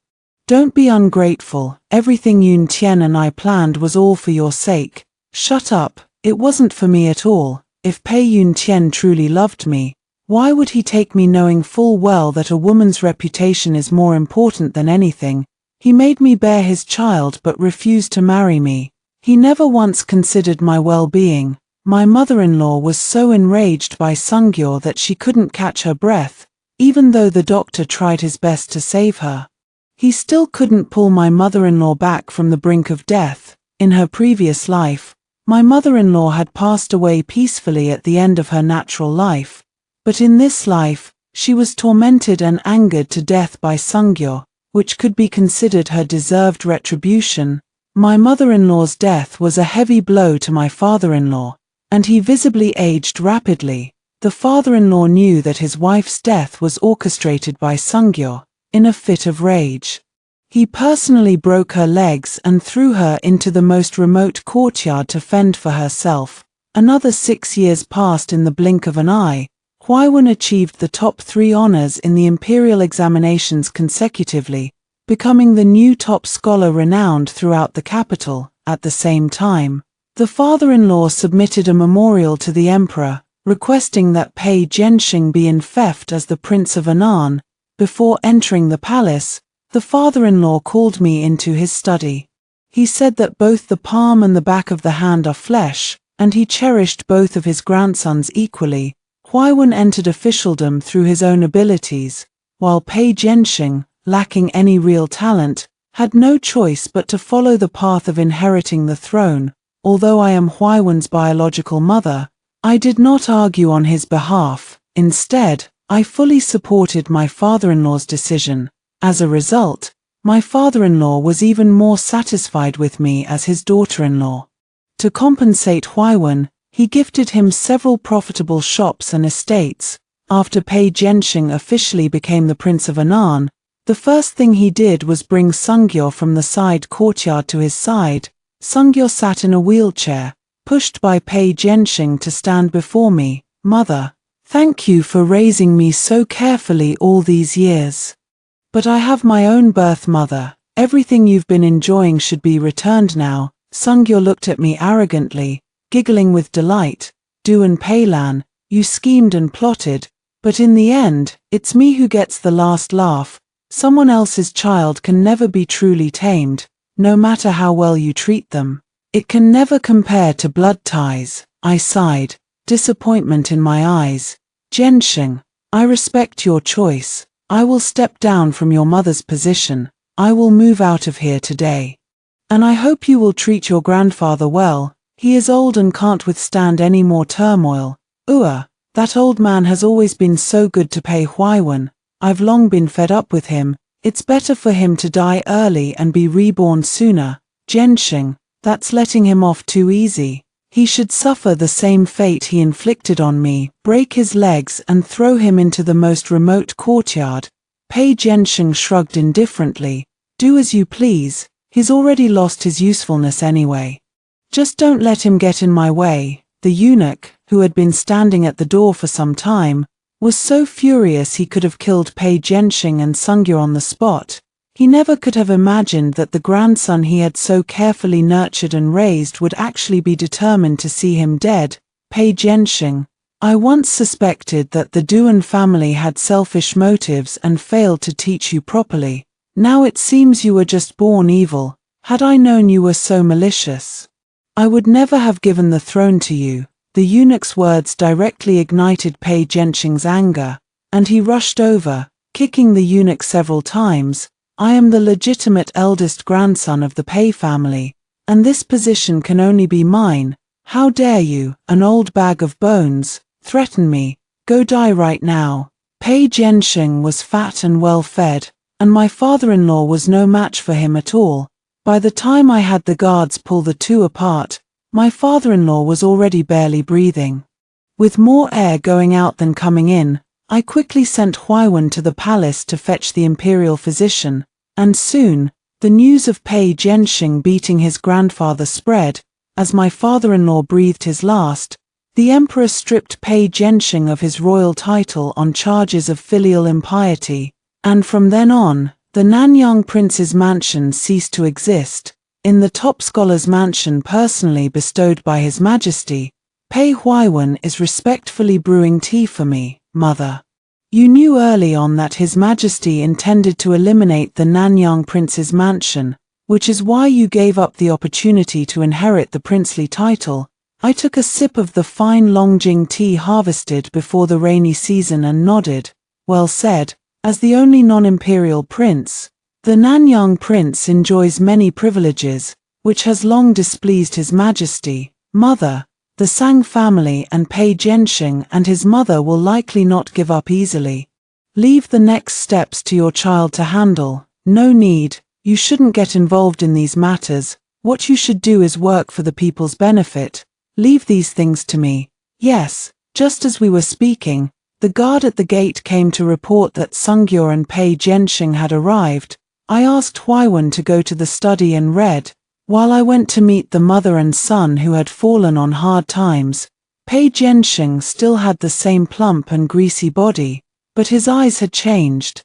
don't be ungrateful. Everything Yun Tian and I planned was all for your sake. Shut up, it wasn't for me at all. If Pei Yun Tian truly loved me, why would he take me knowing full well that a woman's reputation is more important than anything? He made me bear his child but refused to marry me. He never once considered my well-being. My mother-in-law was so enraged by Sungyo that she couldn't catch her breath, even though the doctor tried his best to save her. He still couldn't pull my mother-in-law back from the brink of death. In her previous life, my mother-in-law had passed away peacefully at the end of her natural life, but in this life, she was tormented and angered to death by Sungyo, which could be considered her deserved retribution. My mother-in-law's death was a heavy blow to my father-in-law, and he visibly aged rapidly. The father-in-law knew that his wife's death was orchestrated by Sungyo. In a fit of rage, he personally broke her legs and threw her into the most remote courtyard to fend for herself. Another 6 years passed in the blink of an eye. Huaiwen achieved the top 3 honors in the imperial examinations consecutively, becoming the new top scholar renowned throughout the capital. At the same time, the father-in-law submitted a memorial to the emperor, requesting that Pei Zhenxing be infeft as the Prince of Anan. Before entering the palace, the father-in-law called me into his study. He said that both the palm and the back of the hand are flesh, and he cherished both of his grandsons equally. Huaiwen entered officialdom through his own abilities, while Pei Zhenxing, lacking any real talent, had no choice but to follow the path of inheriting the throne. Although I am Huaiwen's biological mother, I did not argue on his behalf. Instead, I fully supported my father-in-law's decision. As a result, my father-in-law was even more satisfied with me as his daughter-in-law. To compensate Huaiwen, he gifted him several profitable shops and estates. After Pei Zhenxing officially became the Prince of Anan, the first thing he did was bring Sungyo from the side courtyard to his side. Sungyo sat in a wheelchair, pushed by Pei Zhenxing to stand before me. Mother, thank you for raising me so carefully all these years. But I have my own birth mother. Everything you've been enjoying should be returned now. Sungyo looked at me arrogantly, giggling with delight. Duan Peilan, you schemed and plotted, but in the end, it's me who gets the last laugh. Someone else's child can never be truly tamed, no matter how well you treat them. It can never compare to blood ties. I sighed, disappointment in my eyes. Zhenxing, I respect your choice. I will step down from your mother's position. I will move out of here today. And I hope you will treat your grandfather well. He is old and can't withstand any more turmoil. That old man has always been so good to Pei Huaiwen. I've long been fed up with him. It's better for him to die early and be reborn sooner. Jianxing, that's letting him off too easy. He should suffer the same fate he inflicted on me, break his legs and throw him into the most remote courtyard. Pei Jianxing shrugged indifferently. Do as you please, he's already lost his usefulness anyway. Just don't let him get in my way. The eunuch, who had been standing at the door for some time, was so furious he could have killed Pei Jianxing and Sungyo on the spot. He never could have imagined that the grandson he had so carefully nurtured and raised would actually be determined to see him dead. Pei Jianxing, I once suspected that the Duan family had selfish motives and failed to teach you properly. Now it seems you were just born evil. Had I known you were so malicious, I would never have given the throne to you. The eunuch's words directly ignited Pei Jianxing's anger, and he rushed over, kicking the eunuch several times. I am the legitimate eldest grandson of the Pei family, and this position can only be mine. How dare you, an old bag of bones, threaten me? Go die right now. Pei Jianxing was fat and well fed, and my father-in-law was no match for him at all. By the time I had the guards pull the two apart, my father-in-law was already barely breathing. With more air going out than coming in, I quickly sent Huaiwen to the palace to fetch the imperial physician, and soon, the news of Pei Jianxing beating his grandfather spread. As my father-in-law breathed his last, the emperor stripped Pei Jianxing of his royal title on charges of filial impiety, and from then on, the Nanyang prince's mansion ceased to exist. In the top scholar's mansion personally bestowed by His Majesty, Pei Huaiwen is respectfully brewing tea for me, mother. You knew early on that His Majesty intended to eliminate the Nanyang prince's mansion, which is why you gave up the opportunity to inherit the princely title. I took a sip of the fine Longjing tea harvested before the rainy season and nodded. Well said. As the only non-imperial prince, the Nanyang prince enjoys many privileges, which has long displeased His Majesty. Mother, the Sang family and Pei Jianxing and his mother will likely not give up easily. Leave the next steps to your child to handle. No need, you shouldn't get involved in these matters. What you should do is work for the people's benefit. Leave these things to me. Yes, just as we were speaking, the guard at the gate came to report that Sungyo and Pei Jianxing had arrived. I asked Huaiwen to go to the study and read, while I went to meet the mother and son who had fallen on hard times. Pei Jianxing still had the same plump and greasy body, but his eyes had changed.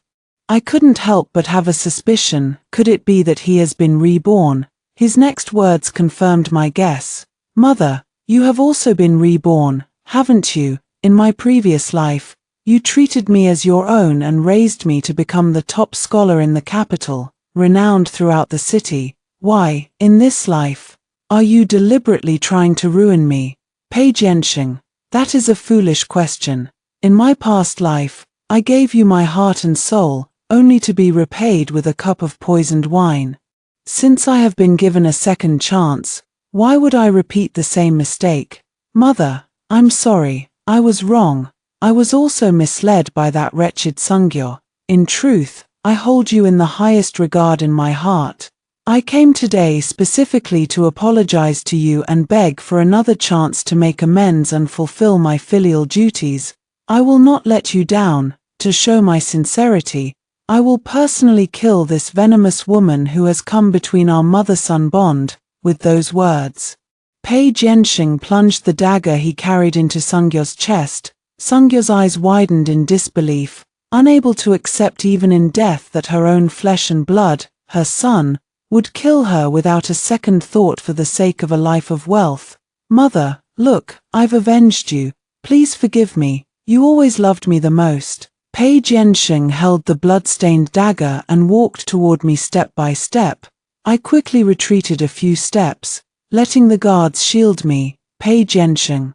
I couldn't help but have a suspicion. Could it be that he has been reborn? His next words confirmed my guess. Mother, you have also been reborn, haven't you? In my previous life, you treated me as your own and raised me to become the top scholar in the capital, renowned throughout the city. Why, in this life, are you deliberately trying to ruin me? Pei Jianxing, that is a foolish question. In my past life, I gave you my heart and soul, only to be repaid with a cup of poisoned wine. Since I have been given a second chance, why would I repeat the same mistake? Mother, I'm sorry, I was wrong. I was also misled by that wretched Sungyo. In truth, I hold you in the highest regard in my heart. I came today specifically to apologize to you and beg for another chance to make amends and fulfill my filial duties. I will not let you down. To show my sincerity, I will personally kill this venomous woman who has come between our mother-son bond. With those words, Pei Jianxing plunged the dagger he carried into Sungyo's chest. Sungyo's eyes widened in disbelief, unable to accept even in death that her own flesh and blood, her son, would kill her without a second thought for the sake of a life of wealth. Mother, look, I've avenged you. Please forgive me. You always loved me the most. Pei Jianxing held the blood-stained dagger and walked toward me step by step. I quickly retreated a few steps, letting the guards shield me. Pei Jianxing,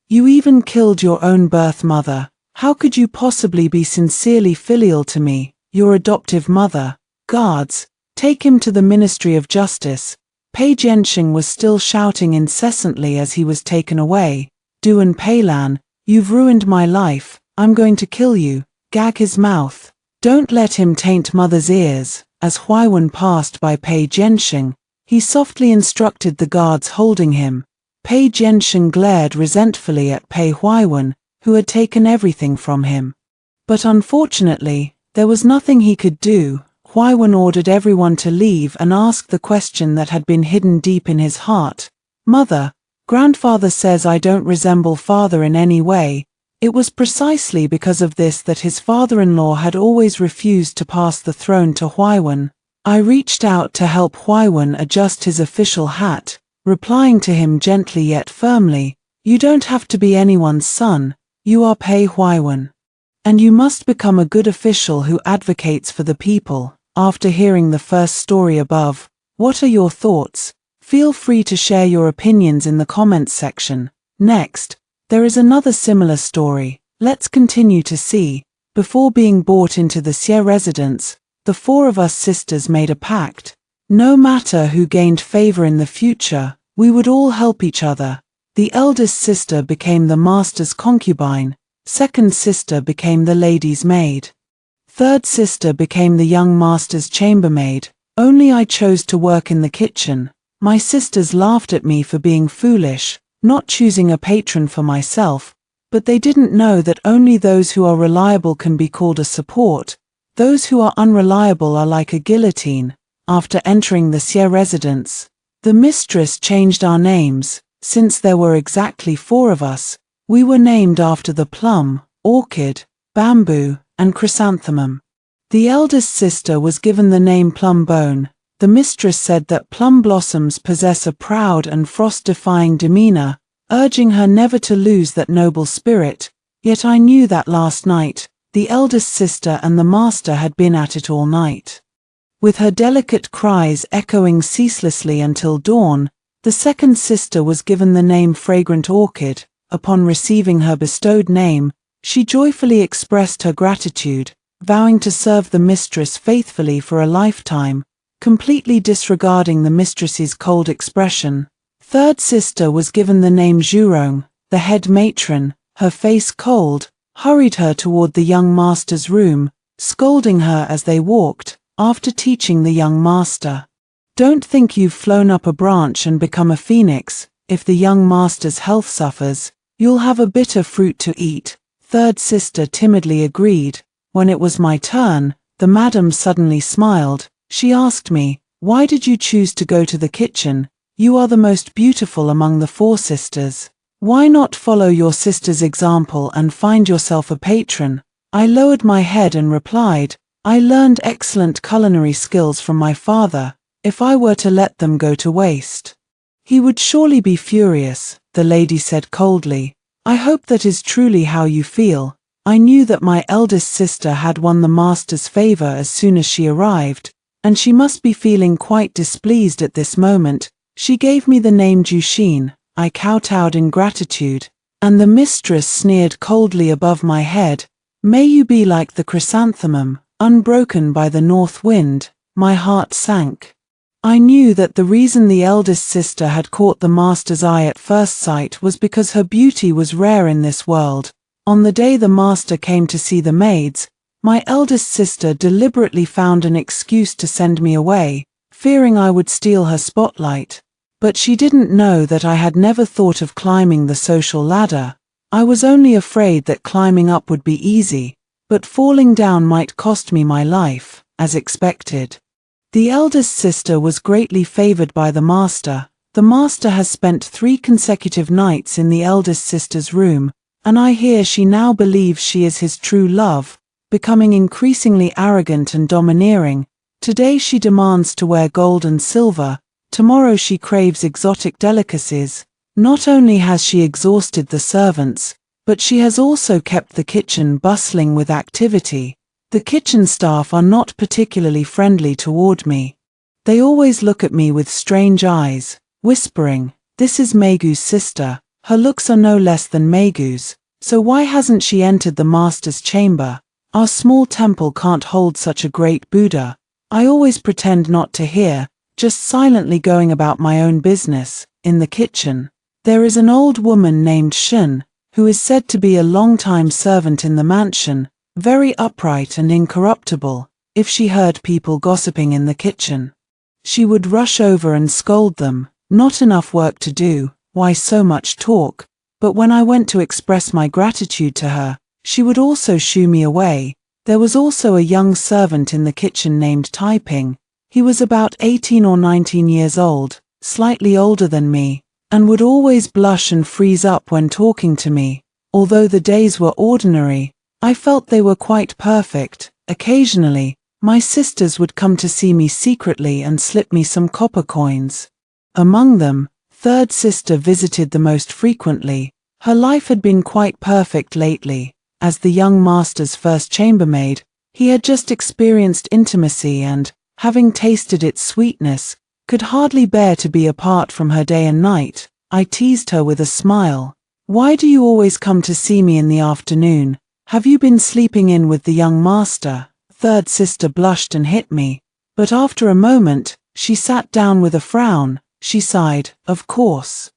you even killed your own birth mother. How could you possibly be sincerely filial to me, your adoptive mother? Guards, take him to the Ministry of Justice. Pei Jianxing was still shouting incessantly as he was taken away. Duan Peilan, you've ruined my life, I'm going to kill you, gag his mouth. Don't let him taint mother's ears. As Huaiwen passed by Pei Jianxing, he softly instructed the guards holding him. Pei Jianxing glared resentfully at Pei Huaiwen, who had taken everything from him. But unfortunately, there was nothing he could do. Huaiwen ordered everyone to leave and asked the question that had been hidden deep in his heart. Mother, grandfather says I don't resemble father in any way. It was precisely because of this that his father-in-law had always refused to pass the throne to Huaiwen. I reached out to help Huaiwen adjust his official hat, replying to him gently yet firmly, you don't have to be anyone's son, you are Pei Huaiwen. And you must become a good official who advocates for the people. After hearing the first story above, what are your thoughts? Feel free to share your opinions in the comments section. Next, there is another similar story. Let's continue to see. Before being brought into the Xie residence, the four of us sisters made a pact. No matter who gained favor in the future, we would all help each other. The eldest sister became the master's concubine. Second sister became the lady's maid. Third sister became the young master's chambermaid. Only I chose to work in the kitchen. My sisters laughed at me for being foolish, not choosing a patron for myself, but they didn't know that only those who are reliable can be called a support. Those who are unreliable are like a guillotine. After entering the Xie residence, the mistress changed our names. Since there were exactly four of us, we were named after the plum, orchid, bamboo, and chrysanthemum. The eldest sister was given the name Plum Bone. The mistress said that plum blossoms possess a proud and frost-defying demeanor, urging her never to lose that noble spirit. Yet I knew that last night, the eldest sister and the master had been at it all night. With her delicate cries echoing ceaselessly until dawn, the second sister was given the name Fragrant Orchid. Upon receiving her bestowed name, she joyfully expressed her gratitude, vowing to serve the mistress faithfully for a lifetime, completely disregarding the mistress's cold expression. Third sister was given the name Zhurong. The head matron, her face cold, hurried her toward the young master's room, scolding her as they walked, after teaching the young master. Don't think you've flown up a branch and become a phoenix. If the young master's health suffers, you'll have a bitter fruit to eat. Third sister timidly agreed. When it was my turn, the madam suddenly smiled. She asked me, why did you choose to go to the kitchen? You are the most beautiful among the four sisters. Why not follow your sister's example and find yourself a patron? I lowered my head and replied, I learned excellent culinary skills from my father. If I were to let them go to waste, he would surely be furious. The lady said coldly, I hope that is truly how you feel. I knew that my eldest sister had won the master's favor as soon as she arrived, and she must be feeling quite displeased at this moment. She gave me the name Jushin. I kowtowed in gratitude, and the mistress sneered coldly above my head, May you be like the chrysanthemum, unbroken by the north wind. My heart sank. I knew that the reason the eldest sister had caught the master's eye at first sight was because her beauty was rare in this world. On the day the master came to see the maids, my eldest sister deliberately found an excuse to send me away, fearing I would steal her spotlight. But she didn't know that I had never thought of climbing the social ladder. I was only afraid that climbing up would be easy, but falling down might cost me my life, as expected. The eldest sister was greatly favored by the master. The master has spent 3 consecutive nights in the eldest sister's room, and I hear she now believes she is his true love, becoming increasingly arrogant and domineering. Today she demands to wear gold and silver, tomorrow she craves exotic delicacies. Not only has she exhausted the servants, but she has also kept the kitchen bustling with activity. The kitchen staff are not particularly friendly toward me. They always look at me with strange eyes, whispering, this is Meigu's sister. Her looks are no less than Meigu's, so why hasn't she entered the master's chamber? Our small temple can't hold such a great Buddha. I always pretend not to hear. just silently going about my own business. In the kitchen, there is an old woman named Shun, who is said to be a long-time servant in the mansion, very upright and incorruptible. If she heard people gossiping in the kitchen, she would rush over and scold them. Not enough work to do, why so much talk? But when I went to express my gratitude to her, she would also shoo me away. There was also a young servant in the kitchen named Taiping. He was about 18 or 19 years old, slightly older than me, and would always blush and freeze up when talking to me. Although the days were ordinary, I felt they were quite perfect. Occasionally, my sisters would come to see me secretly and slip me some copper coins. Among them, third sister visited the most frequently. Her life had been quite perfect lately. As the young master's first chambermaid, he had just experienced intimacy and, having tasted its sweetness, could hardly bear to be apart from her day and night. I teased her with a smile. "Why do you always come to see me in the afternoon? Have you been sleeping in with the young master?" Third sister blushed and hit me, but after a moment, she sat down with a frown. She sighed. "Of course.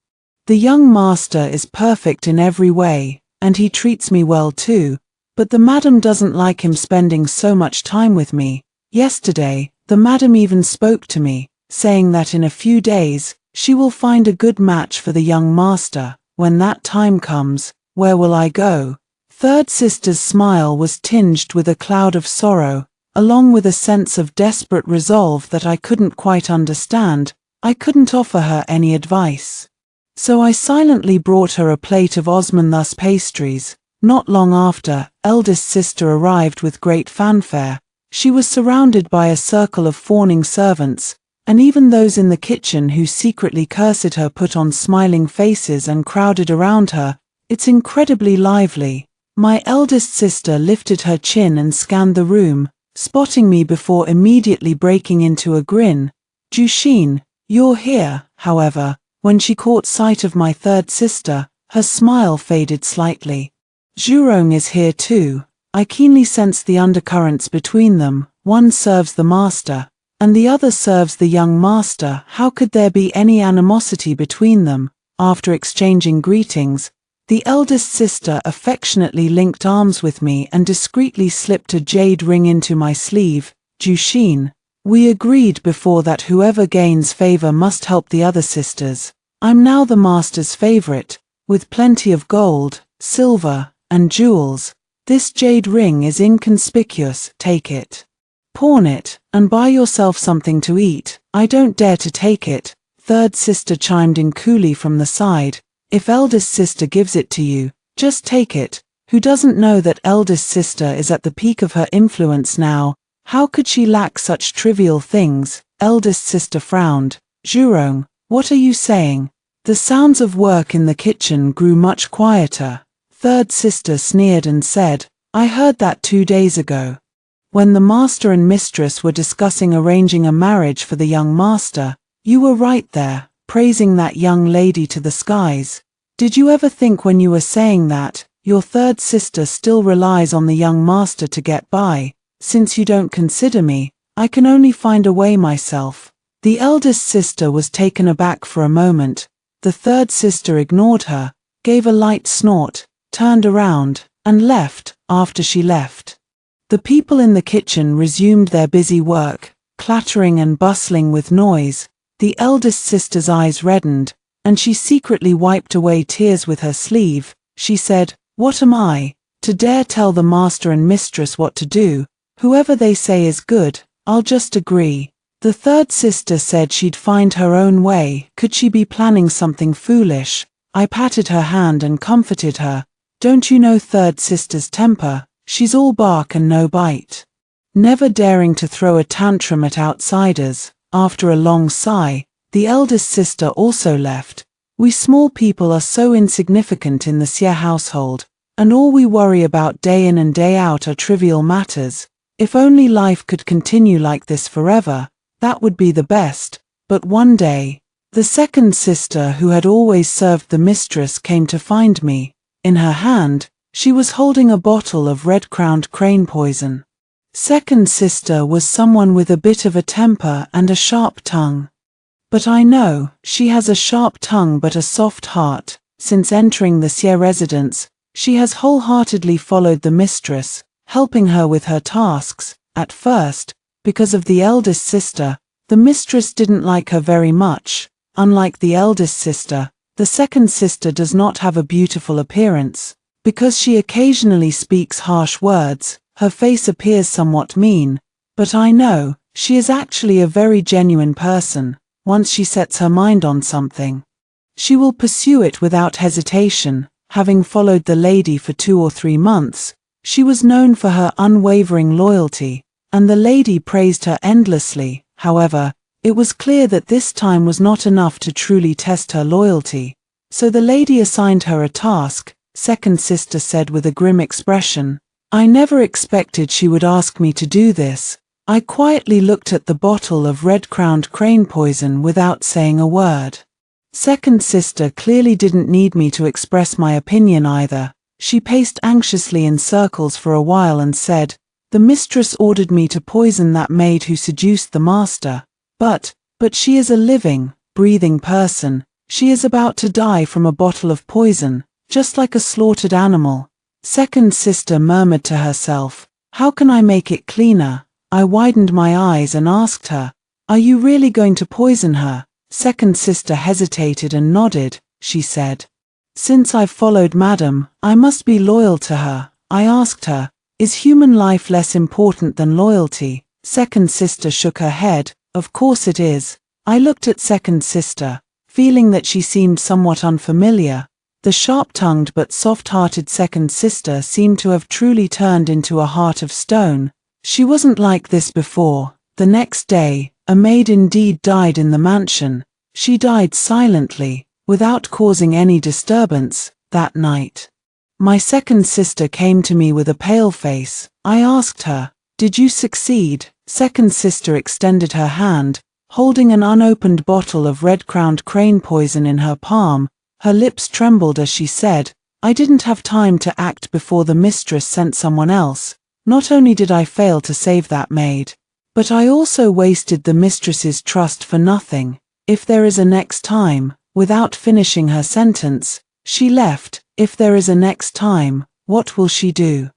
The young master is perfect in every way, and he treats me well too, but the madam doesn't like him spending so much time with me. Yesterday, the madam even spoke to me, saying that in a few days, she will find a good match for the young master. When that time comes, where will I go?" Third sister's smile was tinged with a cloud of sorrow, along with a sense of desperate resolve that I couldn't quite understand. I couldn't offer her any advice. So I silently brought her a plate of Osmanthus pastries. Not long after, eldest sister arrived with great fanfare. She was surrounded by a circle of fawning servants, and even those in the kitchen who secretly cursed her put on smiling faces and crowded around her. "It's incredibly lively." My eldest sister lifted her chin and scanned the room, spotting me before immediately breaking into a grin. "Jushin, you're here." However, when she caught sight of my third sister, her smile faded slightly. "Zhurong is here too." I keenly sensed the undercurrents between them. One serves the master, and the other serves the young master. How could there be any animosity between them? After exchanging greetings, the eldest sister affectionately linked arms with me and discreetly slipped a jade ring into my sleeve. "Jushin, we agreed before that whoever gains favor must help the other sisters. I'm now the master's favorite, with plenty of gold, silver, and jewels. This jade ring is inconspicuous. Take it. Pawn it, and buy yourself something to eat." "I don't dare to take it," third sister chimed in coolly from the side. "If eldest sister gives it to you, just take it." Who doesn't know that eldest sister is at the peak of her influence now? How could she lack such trivial things? Eldest sister frowned. "Zhurong, what are you saying?" The sounds of work in the kitchen grew much quieter. Third sister sneered and said, "I heard that 2 days ago, when the master and mistress were discussing arranging a marriage for the young master. You were right there, praising that young lady to the skies. Did you ever think when you were saying that, your third sister still relies on the young master to get by? Since you don't consider me, I can only find a way myself." The eldest sister was taken aback for a moment. The third sister ignored her, gave a light snort, turned around, and left. After she left, the people in the kitchen resumed their busy work, clattering and bustling with noise. The eldest sister's eyes reddened, and she secretly wiped away tears with her sleeve. She said, "What am I, to dare tell the master and mistress what to do? Whoever they say is good, I'll just agree." The third sister said she'd find her own way. Could she be planning something foolish? I patted her hand and comforted her. "Don't you know third sister's temper? She's all bark and no bite, never daring to throw a tantrum at outsiders." After a long sigh, the eldest sister also left. "We small people are so insignificant in the Xie household, and all we worry about day in and day out are trivial matters. If only life could continue like this forever, that would be the best." But one day, the second sister who had always served the mistress came to find me. In her hand, she was holding a bottle of red-crowned crane poison. Second sister was someone with a bit of a temper and a sharp tongue. But I know, she has a sharp tongue but a soft heart. Since entering the Xie residence, she has wholeheartedly followed the mistress, helping her with her tasks. At first, because of the eldest sister, the mistress didn't like her very much. Unlike the eldest sister, the second sister does not have a beautiful appearance. Because she occasionally speaks harsh words, her face appears somewhat mean, but I know, she is actually a very genuine person. Once she sets her mind on something, she will pursue it without hesitation. Having followed the lady for 2 or 3 months, she was known for her unwavering loyalty, and the lady praised her endlessly. However, it was clear that this time was not enough to truly test her loyalty, so the lady assigned her a task. Second sister said with a grim expression, "I never expected she would ask me to do this." I quietly looked at the bottle of red-crowned crane poison without saying a word. Second sister clearly didn't need me to express my opinion either. She paced anxiously in circles for a while and said, "The mistress ordered me to poison that maid who seduced the master. But she is a living, breathing person. She is about to die from a bottle of poison, just like a slaughtered animal." Second sister murmured to herself, "How can I make it cleaner?" I widened my eyes and asked her, "Are you really going to poison her?" Second sister hesitated and nodded. She said, "Since I've followed Madam, I must be loyal to her." I asked her, "Is human life less important than loyalty?" Second sister shook her head. "Of course it is." I looked at second sister, feeling that she seemed somewhat unfamiliar. The sharp-tongued but soft-hearted second sister seemed to have truly turned into a heart of stone. She wasn't like this before. The next day, a maid indeed died in the mansion. She died silently, without causing any disturbance. That night, my second sister came to me with a pale face. I asked her, "Did you succeed?" Second sister extended her hand, holding an unopened bottle of red-crowned crane poison in her palm. Her lips trembled as she said, "I didn't have time to act before the mistress sent someone else. Not only did I fail to save that maid, but I also wasted the mistress's trust for nothing. If there is a next time," without finishing her sentence, she left. "If there is a next time, what will she do?"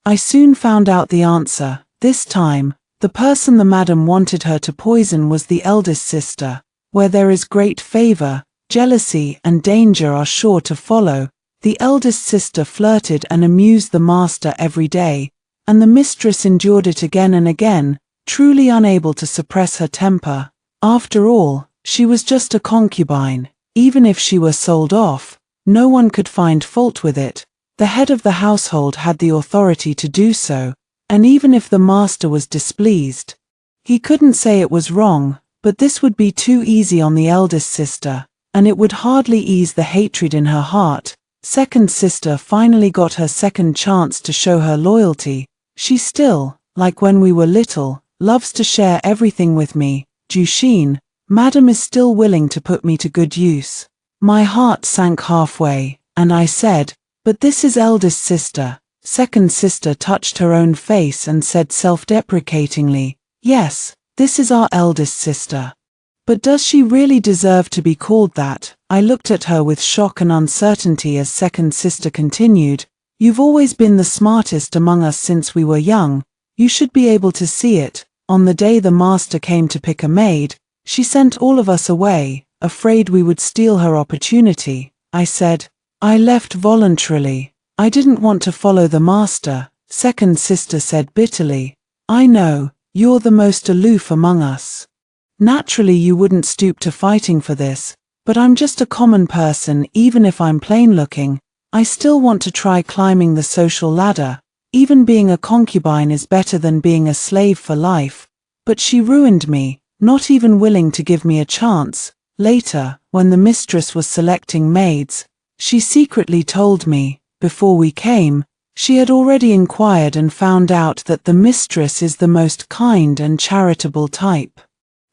I soon found out the answer. This time, the person the madam wanted her to poison was the eldest sister. Where there is great favor, jealousy and danger are sure to follow. The eldest sister flirted and amused the master every day, and the mistress endured it again and again, truly unable to suppress her temper. After all, she was just a concubine. Even if she were sold off, no one could find fault with it. The head of the household had the authority to do so, and even if the master was displeased, he couldn't say it was wrong. But this would be too easy on the eldest sister, and it would hardly ease the hatred in her heart. Second sister finally got her second chance to show her loyalty. She still, like when we were little, loves to share everything with me. Jushin, Madam is still willing to put me to good use. My heart sank halfway, and I said, "But this is eldest sister." Second sister touched her own face and said self-deprecatingly, "Yes, this is our eldest sister. But does she really deserve to be called that?" I looked at her with shock and uncertainty as second sister continued, "You've always been the smartest among us since we were young. You should be able to see it. On the day the master came to pick a maid, she sent all of us away, afraid we would steal her opportunity." I said, "I left voluntarily. I didn't want to follow the master." Second sister said bitterly, "I know, you're the most aloof among us. Naturally you wouldn't stoop to fighting for this, but I'm just a common person. Even if I'm plain-looking, I still want to try climbing the social ladder. Even being a concubine is better than being a slave for life." But she ruined me, not even willing to give me a chance. Later, when the mistress was selecting maids, she secretly told me, before we came, she had already inquired and found out that the mistress is the most kind and charitable type.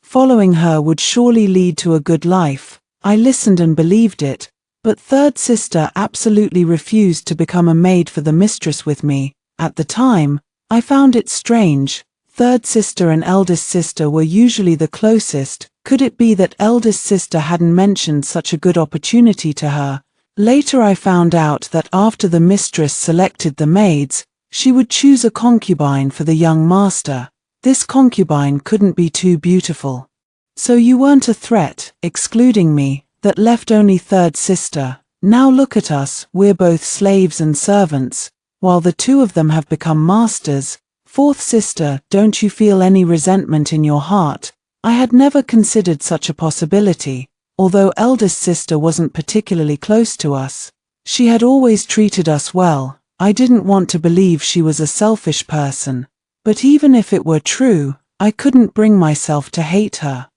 Following her would surely lead to a good life. I listened and believed it, but third sister absolutely refused to become a maid for the mistress with me. At the time, I found it strange. Third sister and eldest sister were usually the closest. Could it be that eldest sister hadn't mentioned such a good opportunity to her? Later I found out that after the mistress selected the maids, she would choose a concubine for the young master. This concubine couldn't be too beautiful. So you weren't a threat, excluding me, that left only third sister. Now look at us, we're both slaves and servants, while the two of them have become masters. Fourth sister, don't you feel any resentment in your heart? I had never considered such a possibility. Although eldest sister wasn't particularly close to us, she had always treated us well. I didn't want to believe she was a selfish person. But even if it were true, I couldn't bring myself to hate her.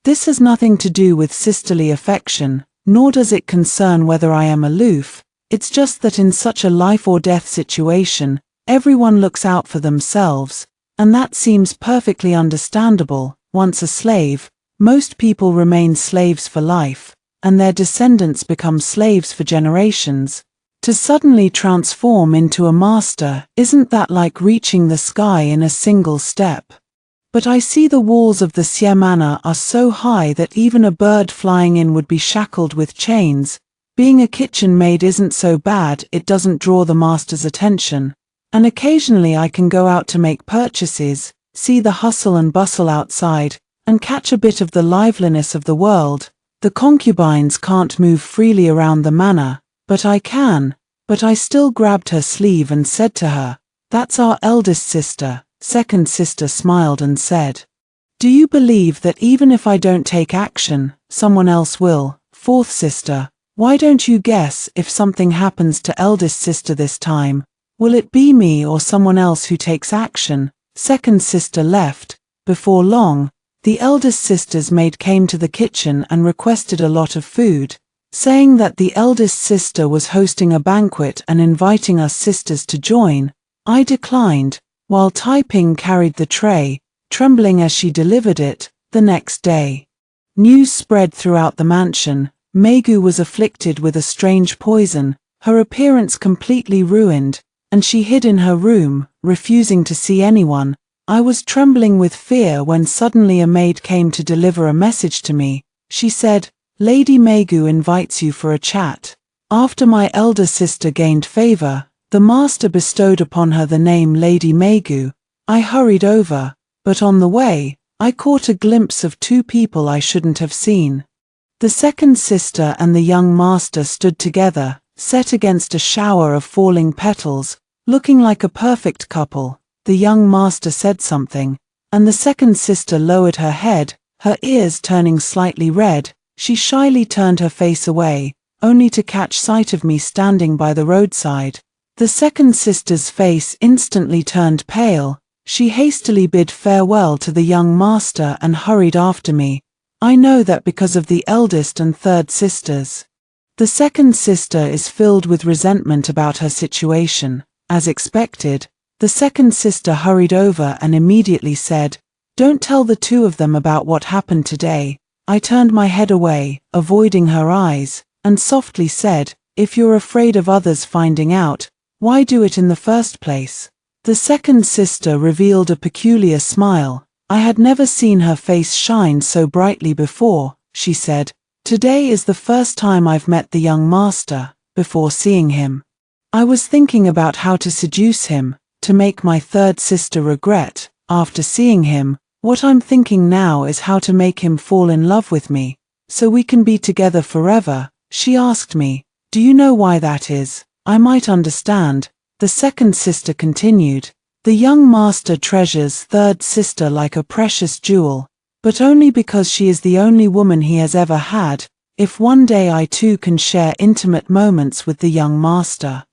This has nothing to do with sisterly affection, nor does it concern whether I am aloof. It's just that in such a life or death situation, everyone looks out for themselves, and that seems perfectly understandable. Once a slave, most people remain slaves for life, and their descendants become slaves for generations. To suddenly transform into a master, isn't that like reaching the sky in a single step? But I see the walls of the Xie Manor are so high that even a bird flying in would be shackled with chains. Being a kitchen maid isn't so bad, it doesn't draw the master's attention. And occasionally I can go out to make purchases, see the hustle and bustle outside, and catch a bit of the liveliness of the world. The concubines can't move freely around the manor, but I can. But I still grabbed her sleeve and said to her, "That's our eldest sister." Second sister smiled and said, "Do you believe that even if I don't take action, someone else will?" Fourth sister, "Why don't you guess if something happens to eldest sister this time? Will it be me or someone else who takes action?" Second sister left. Before long, the eldest sister's maid came to the kitchen and requested a lot of food, saying that the eldest sister was hosting a banquet and inviting us sisters to join. I declined, while Taiping carried the tray, trembling as she delivered it. The next day, news spread throughout the mansion. Meigu was afflicted with a strange poison, her appearance completely ruined, and she hid in her room, refusing to see anyone. I was trembling with fear when suddenly a maid came to deliver a message to me. She said, "Lady Meigu invites you for a chat." After my elder sister gained favor, the master bestowed upon her the name Lady Meigu. I hurried over, but on the way, I caught a glimpse of two people I shouldn't have seen. The second sister and the young master stood together, set against a shower of falling petals, looking like a perfect couple. The young master said something, and the second sister lowered her head, her ears turning slightly red. She shyly turned her face away, only to catch sight of me standing by the roadside. The second sister's face instantly turned pale. She hastily bid farewell to the young master and hurried after me. I know that because of the eldest and third sisters. The second sister is filled with resentment about her situation. As expected, the second sister hurried over and immediately said, "Don't tell the two of them about what happened today." I turned my head away, avoiding her eyes, and softly said, "If you're afraid of others finding out, why do it in the first place?" The second sister revealed a peculiar smile. I had never seen her face shine so brightly before. She said, "Today is the first time I've met the young master." Before seeing him, I was thinking about how to seduce him, to make my third sister regret. After seeing him, what I'm thinking now is how to make him fall in love with me, so we can be together forever. She asked me, "Do you know why that is?" I might understand. The second sister continued, "The young master treasures third sister like a precious jewel, but only because she is the only woman he has ever had. If one day I too can share intimate moments with the young master,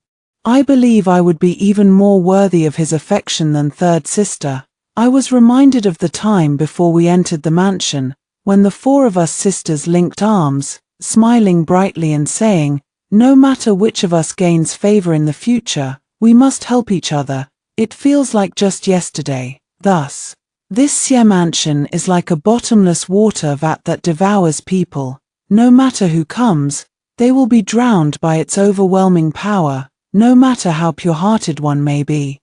I believe I would be even more worthy of his affection than third sister." I was reminded of the time before we entered the mansion, when the four of us sisters linked arms, smiling brightly and saying, "No matter which of us gains favor in the future, we must help each other." It feels like just yesterday. Thus, this Xie mansion is like a bottomless water vat that devours people. No matter who comes, they will be drowned by its overwhelming power, no matter how pure-hearted one may be.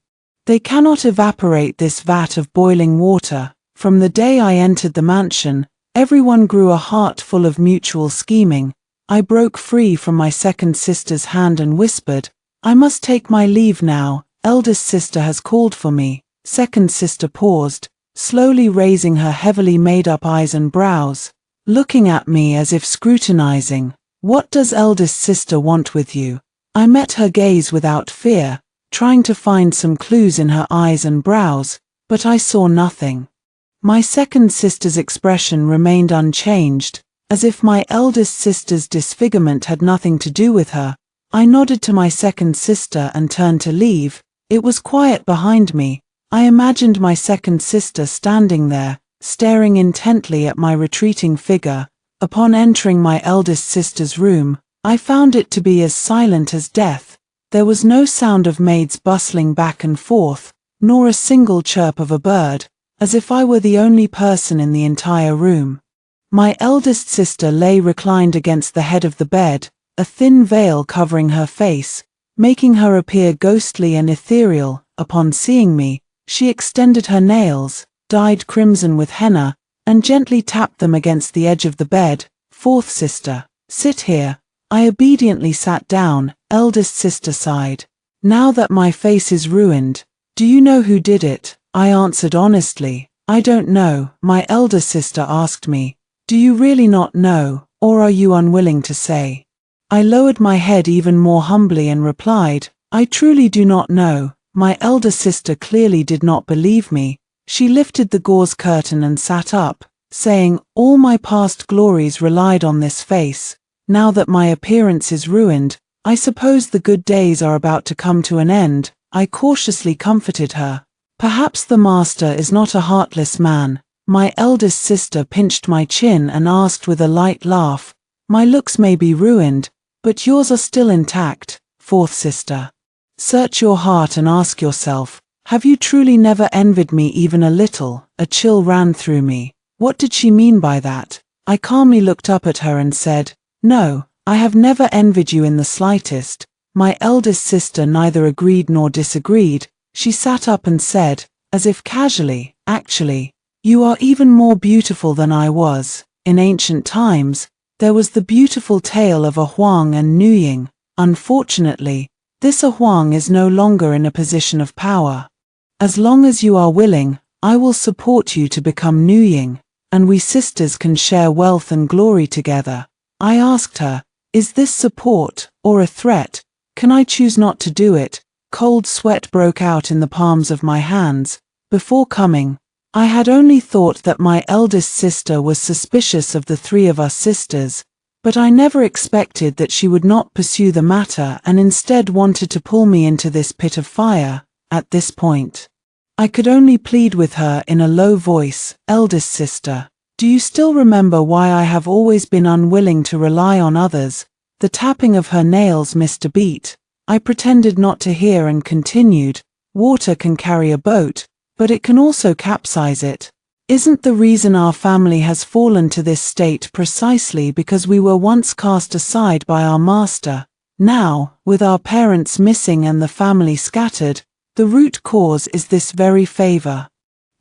They cannot evaporate this vat of boiling water. From the day I entered the mansion, everyone grew a heart full of mutual scheming. I broke free from my second sister's hand and whispered, "I must take my leave now, eldest sister has called for me." Second sister paused, slowly raising her heavily made-up eyes and brows, looking at me as if scrutinizing. "What does eldest sister want with you?" I met her gaze without fear, trying to find some clues in her eyes and brows, but I saw nothing. My second sister's expression remained unchanged, as if my eldest sister's disfigurement had nothing to do with her. I nodded to my second sister and turned to leave. It was quiet behind me. I imagined my second sister standing there, staring intently at my retreating figure. Upon entering my eldest sister's room, I found it to be as silent as death. There was no sound of maids bustling back and forth, nor a single chirp of a bird, as if I were the only person in the entire room. My eldest sister lay reclined against the head of the bed, a thin veil covering her face, making her appear ghostly and ethereal. Upon seeing me, she extended her nails, dyed crimson with henna, and gently tapped them against the edge of the bed. "Fourth sister, sit here." I obediently sat down. Eldest sister sighed. "Now that my face is ruined, do you know who did it?" I answered honestly, "I don't know." My elder sister asked me, "Do you really not know, or are you unwilling to say?" I lowered my head even more humbly and replied, "I truly do not know." My elder sister clearly did not believe me. She lifted the gauze curtain and sat up, saying, "All my past glories relied on this face. Now that my appearance is ruined, I suppose the good days are about to come to an end." I cautiously comforted her. "Perhaps the master is not a heartless man." My eldest sister pinched my chin and asked with a light laugh, "My looks may be ruined, but yours are still intact." Fourth sister, search your heart and ask yourself, have you truly never envied me even a little? A chill ran through me. What did she mean by that? I calmly looked up at her and said, "No, I have never envied you in the slightest." My eldest sister neither agreed nor disagreed. She sat up and said, as if casually, "Actually, you are even more beautiful than I was." In ancient times, there was the beautiful tale of a Huang and Nuying. Unfortunately, this Huang is no longer in a position of power. As long as you are willing, I will support you to become Nuying, and we sisters can share wealth and glory together. I asked her, "Is this support, or a threat? Can I choose not to do it?" Cold sweat broke out in the palms of my hands. Before coming, I had only thought that my eldest sister was suspicious of the three of us sisters, but I never expected that she would not pursue the matter and instead wanted to pull me into this pit of fire. At this point, I could only plead with her in a low voice, "Eldest sister, do you still remember why I have always been unwilling to rely on others?" The tapping of her nails missed a beat. I pretended not to hear and continued, "Water can carry a boat, but it can also capsize it. Isn't the reason our family has fallen to this state precisely because we were once cast aside by our master? Now, with our parents missing and the family scattered, the root cause is this very favor.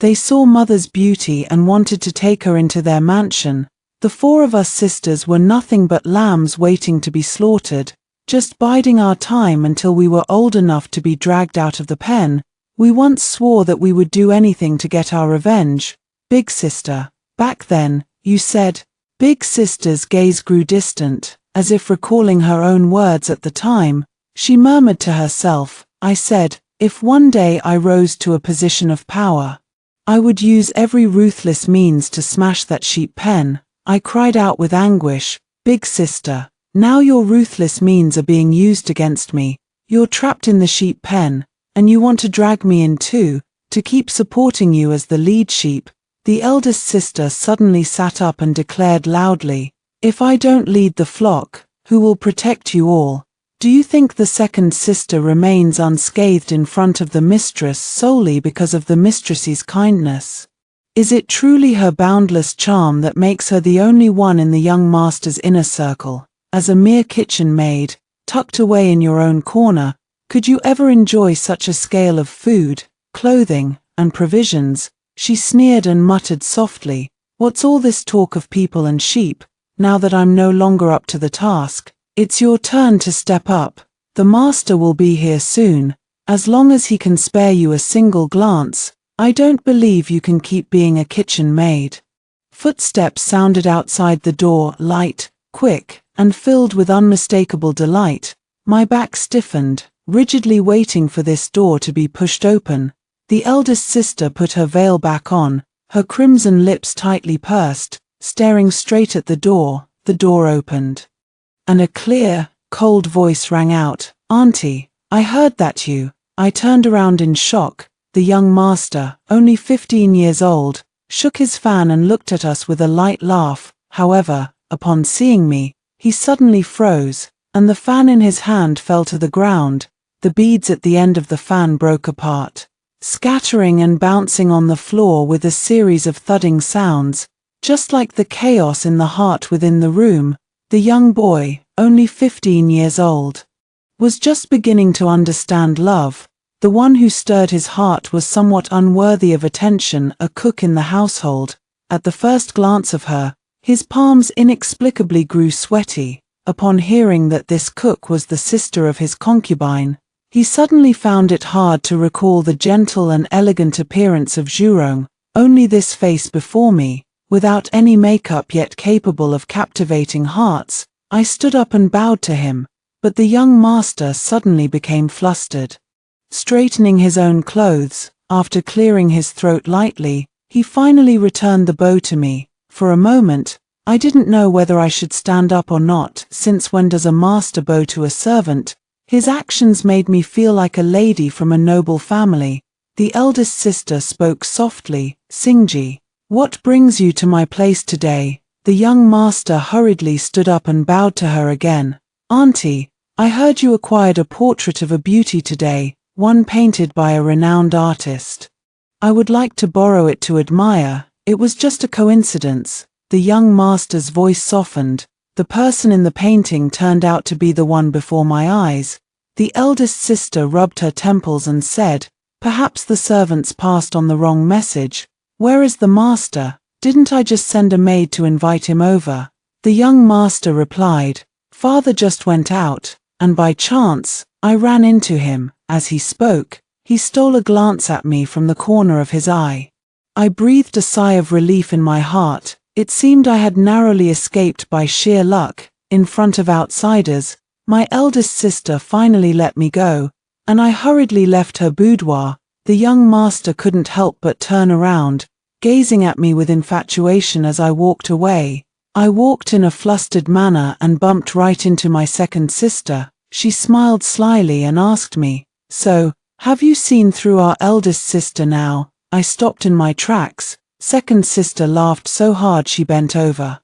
They saw mother's beauty and wanted to take her into their mansion. The four of us sisters were nothing but lambs waiting to be slaughtered, just biding our time until we were old enough to be dragged out of the pen. We once swore that we would do anything to get our revenge. Big sister, back then, you said." Big sister's gaze grew distant, as if recalling her own words at the time. She murmured to herself, "I said, if one day I rose to a position of power, I would use every ruthless means to smash that sheep pen." I cried out with anguish, "Big sister, now your ruthless means are being used against me. You're trapped in the sheep pen, and you want to drag me in too, to keep supporting you as the lead sheep." The eldest sister suddenly sat up and declared loudly, "If I don't lead the flock, who will protect you all?" Do you think the second sister remains unscathed in front of the mistress solely because of the mistress's kindness? Is it truly her boundless charm that makes her the only one in the young master's inner circle? As a mere kitchen maid, tucked away in your own corner, could you ever enjoy such a scale of food? clothing, and provisions. She sneered and muttered softly, "What's all this talk of people and sheep, now that I'm no longer up to the task? It's your turn to step up. The master will be here soon. As long as he can spare you a single glance, I don't believe you can keep being a kitchen maid." Footsteps sounded outside the door, light, quick, and filled with unmistakable delight. My back stiffened, rigidly waiting for this door to be pushed open. The eldest sister put her veil back on, her crimson lips tightly pursed, staring straight at the door. The door opened, and a clear, cold voice rang out, "Auntie, I heard that you." I turned around in shock. The young master, only 15 years old, shook his fan and looked at us with a light laugh. However, upon seeing me, he suddenly froze, and the fan in his hand fell to the ground. The beads at the end of the fan broke apart, scattering and bouncing on the floor with a series of thudding sounds, just like the chaos in the heart within the room. The young boy, only 15 years old, was just beginning to understand love. The one who stirred his heart was somewhat unworthy of attention, a cook in the household. At the first glance of her, his palms inexplicably grew sweaty. Upon hearing that this cook was the sister of his concubine, he suddenly found it hard to recall the gentle and elegant appearance of Jurong. Only this face before me, without any makeup yet capable of captivating hearts. I stood up and bowed to him, but the young master suddenly became flustered. Straightening his own clothes, after clearing his throat lightly, he finally returned the bow to me. For a moment, I didn't know whether I should stand up or not, since when does a master bow to a servant? His actions made me feel like a lady from a noble family. The eldest sister spoke softly, "Singji, what brings you to my place today?" The young master hurriedly stood up and bowed to her again. "Auntie, I heard you acquired a portrait of a beauty today, one painted by a renowned artist. I would like to borrow it to admire. It was just a coincidence." The young master's voice softened. The person in the painting turned out to be the one before my eyes. The eldest sister rubbed her temples and said, "Perhaps the servants passed on the wrong message. Where is the master? Didn't I just send a maid to invite him over?" The young master replied, "Father just went out, and by chance, I ran into him." As he spoke, he stole a glance at me from the corner of his eye. I breathed a sigh of relief in my heart. It seemed I had narrowly escaped by sheer luck. In front of outsiders, my eldest sister finally let me go, and I hurriedly left her boudoir. The young master couldn't help but turn around, gazing at me with infatuation as I walked away. I walked in a flustered manner and bumped right into my second sister. She smiled slyly and asked me, "So, have you seen through our eldest sister now?" I stopped in my tracks. Second sister laughed so hard she bent over,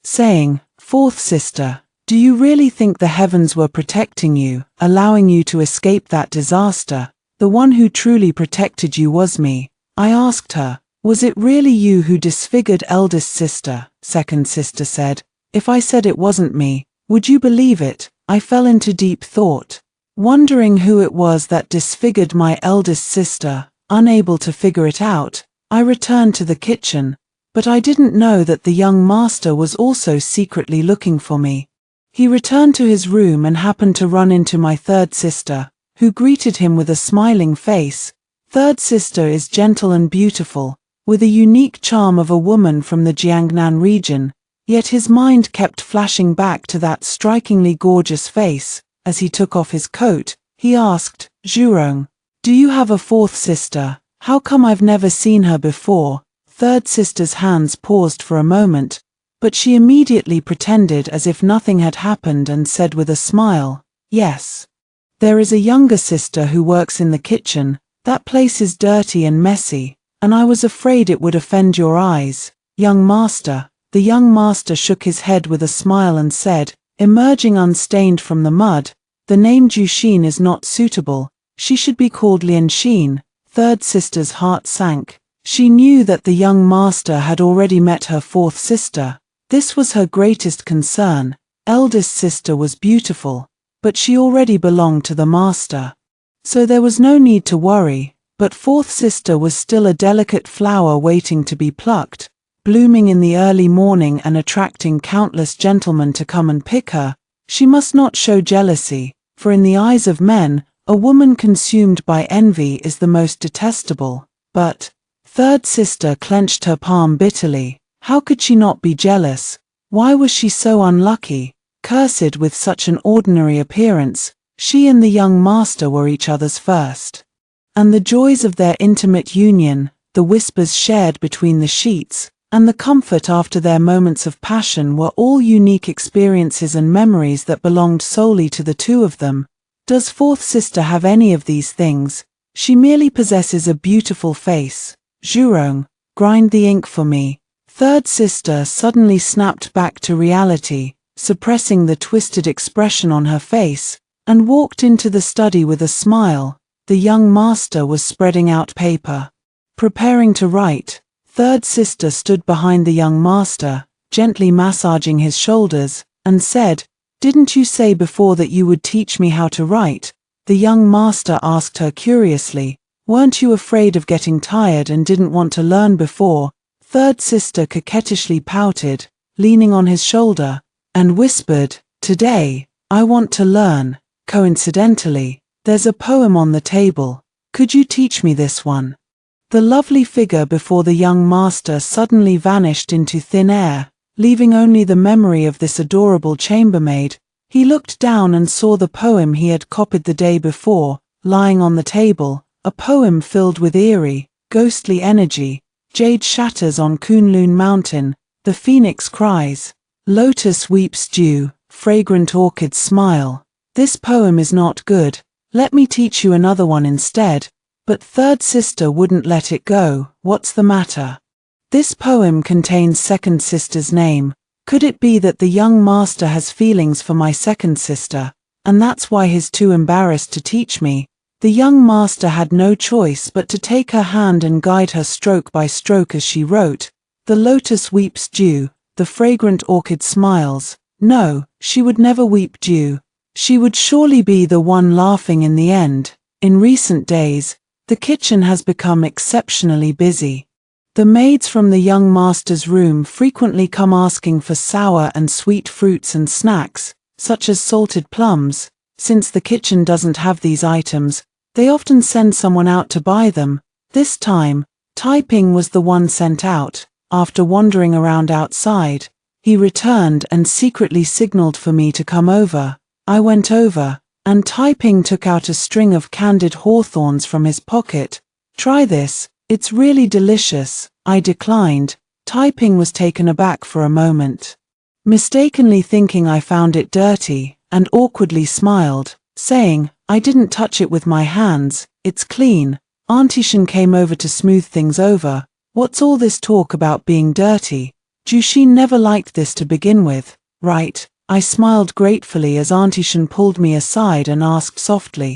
saying, "Fourth sister, do you really think the heavens were protecting you, allowing you to escape that disaster? The one who truly protected you was me." I asked her, "Was it really you who disfigured eldest sister?" Second sister said, "If I said it wasn't me, would you believe it?" I fell into deep thought, wondering who it was that disfigured my eldest sister. Unable to figure it out, I returned to the kitchen, but I didn't know that the young master was also secretly looking for me. He returned to his room and happened to run into my third sister, who greeted him with a smiling face. Third sister is gentle and beautiful, with a unique charm of a woman from the Jiangnan region, yet his mind kept flashing back to that strikingly gorgeous face. As he took off his coat, he asked, "Jurong, do you have a fourth sister? How come I've never seen her before?" Third sister's hands paused for a moment, but she immediately pretended as if nothing had happened and said with a smile, "Yes. There is a younger sister who works in the kitchen. That place is dirty and messy, and I was afraid it would offend your eyes, young master." The young master shook his head with a smile and said, emerging unstained from the mud, "The name Jushin is not suitable. She should be called Lianshin." Third sister's heart sank. She knew that the young master had already met her fourth sister. This was her greatest concern. Eldest sister was beautiful, but she already belonged to the master, so there was no need to worry. but fourth sister was still a delicate flower waiting to be plucked, blooming in the early morning and attracting countless gentlemen to come and pick her. She must not show jealousy, for in the eyes of men, a woman consumed by envy is the most detestable. But third sister clenched her palm bitterly. How could she not be jealous? Why was she so unlucky? Cursed with such an ordinary appearance, she and the young master were each other's first. And the joys of their intimate union, the whispers shared between the sheets, and the comfort after their moments of passion were all unique experiences and memories that belonged solely to the two of them. Does fourth sister have any of these things? She merely possesses a beautiful face. Jurong, grind the ink for me. Third sister suddenly snapped back to reality, suppressing the twisted expression on her face, and walked into the study with a smile. The young master was spreading out paper, preparing to write. Third sister stood behind the young master, gently massaging his shoulders, and said, "Didn't you say before that you would teach me how to write?" The young master asked her curiously, "Weren't you afraid of getting tired and didn't want to learn before?" Third sister coquettishly pouted, leaning on his shoulder, and whispered, "Today, I want to learn. Coincidentally, there's a poem on the table. Could you teach me this one?" The lovely figure before the young master suddenly vanished into thin air, leaving only the memory of this adorable chambermaid. He looked down and saw the poem he had copied the day before, lying on the table, a poem filled with eerie, ghostly energy. Jade shatters on Kunlun Mountain, the phoenix cries, lotus weeps dew, fragrant orchids smile. This poem is not good, let me teach you another one instead. But third sister wouldn't let it go. What's the matter? This poem contains second sister's name. Could it be that the young master has feelings for my second sister, and that's why he's too embarrassed to teach me? The young master had no choice but to take her hand and guide her stroke by stroke as she wrote, "The lotus weeps dew, the fragrant orchid smiles." No, she would never weep dew. She would surely be the one laughing in the end. In recent days, the kitchen has become exceptionally busy. The maids from the young master's room frequently come asking for sour and sweet fruits and snacks, such as salted plums. Since the kitchen doesn't have these items, they often send someone out to buy them. This time, Taiping was the one sent out. After wandering around outside, he returned and secretly signaled for me to come over. I went over, and Taiping took out a string of candied hawthorns from his pocket. "Try this, it's really delicious." I declined. Taiping was taken aback for a moment, mistakenly thinking I found it dirty, and awkwardly smiled, saying, "I didn't touch it with my hands, it's clean." Auntie Shen came over to smooth things over. "What's all this talk about being dirty? Jushin never liked this to begin with, right?" I smiled gratefully as Auntie Shen pulled me aside and asked softly,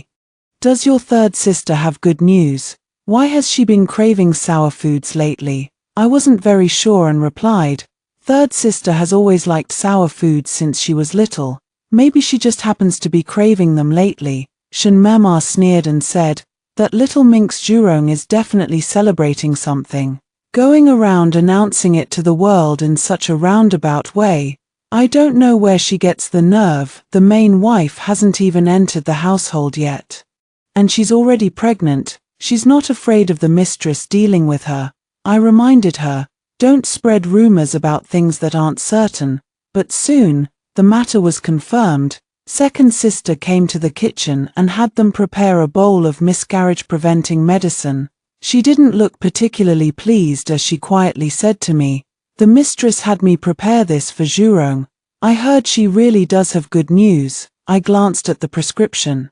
"Does your third sister have good news? Why has she been craving sour foods lately?" I wasn't very sure and replied, "Third sister has always liked sour foods since she was little. Maybe she just happens to be craving them lately." Shen Mema sneered and said, "That little minx Jurong is definitely celebrating something, going around announcing it to the world in such a roundabout way. I don't know where she gets the nerve. The main wife hasn't even entered the household yet. And she's already pregnant. She's not afraid of the mistress dealing with her." I reminded her, "Don't spread rumors about things that aren't certain." But soon, the matter was confirmed. Second sister came to the kitchen and had them prepare a bowl of miscarriage-preventing medicine. She didn't look particularly pleased as she quietly said to me, "The mistress had me prepare this for Jurong. I heard she really does have good news." I glanced at the prescription.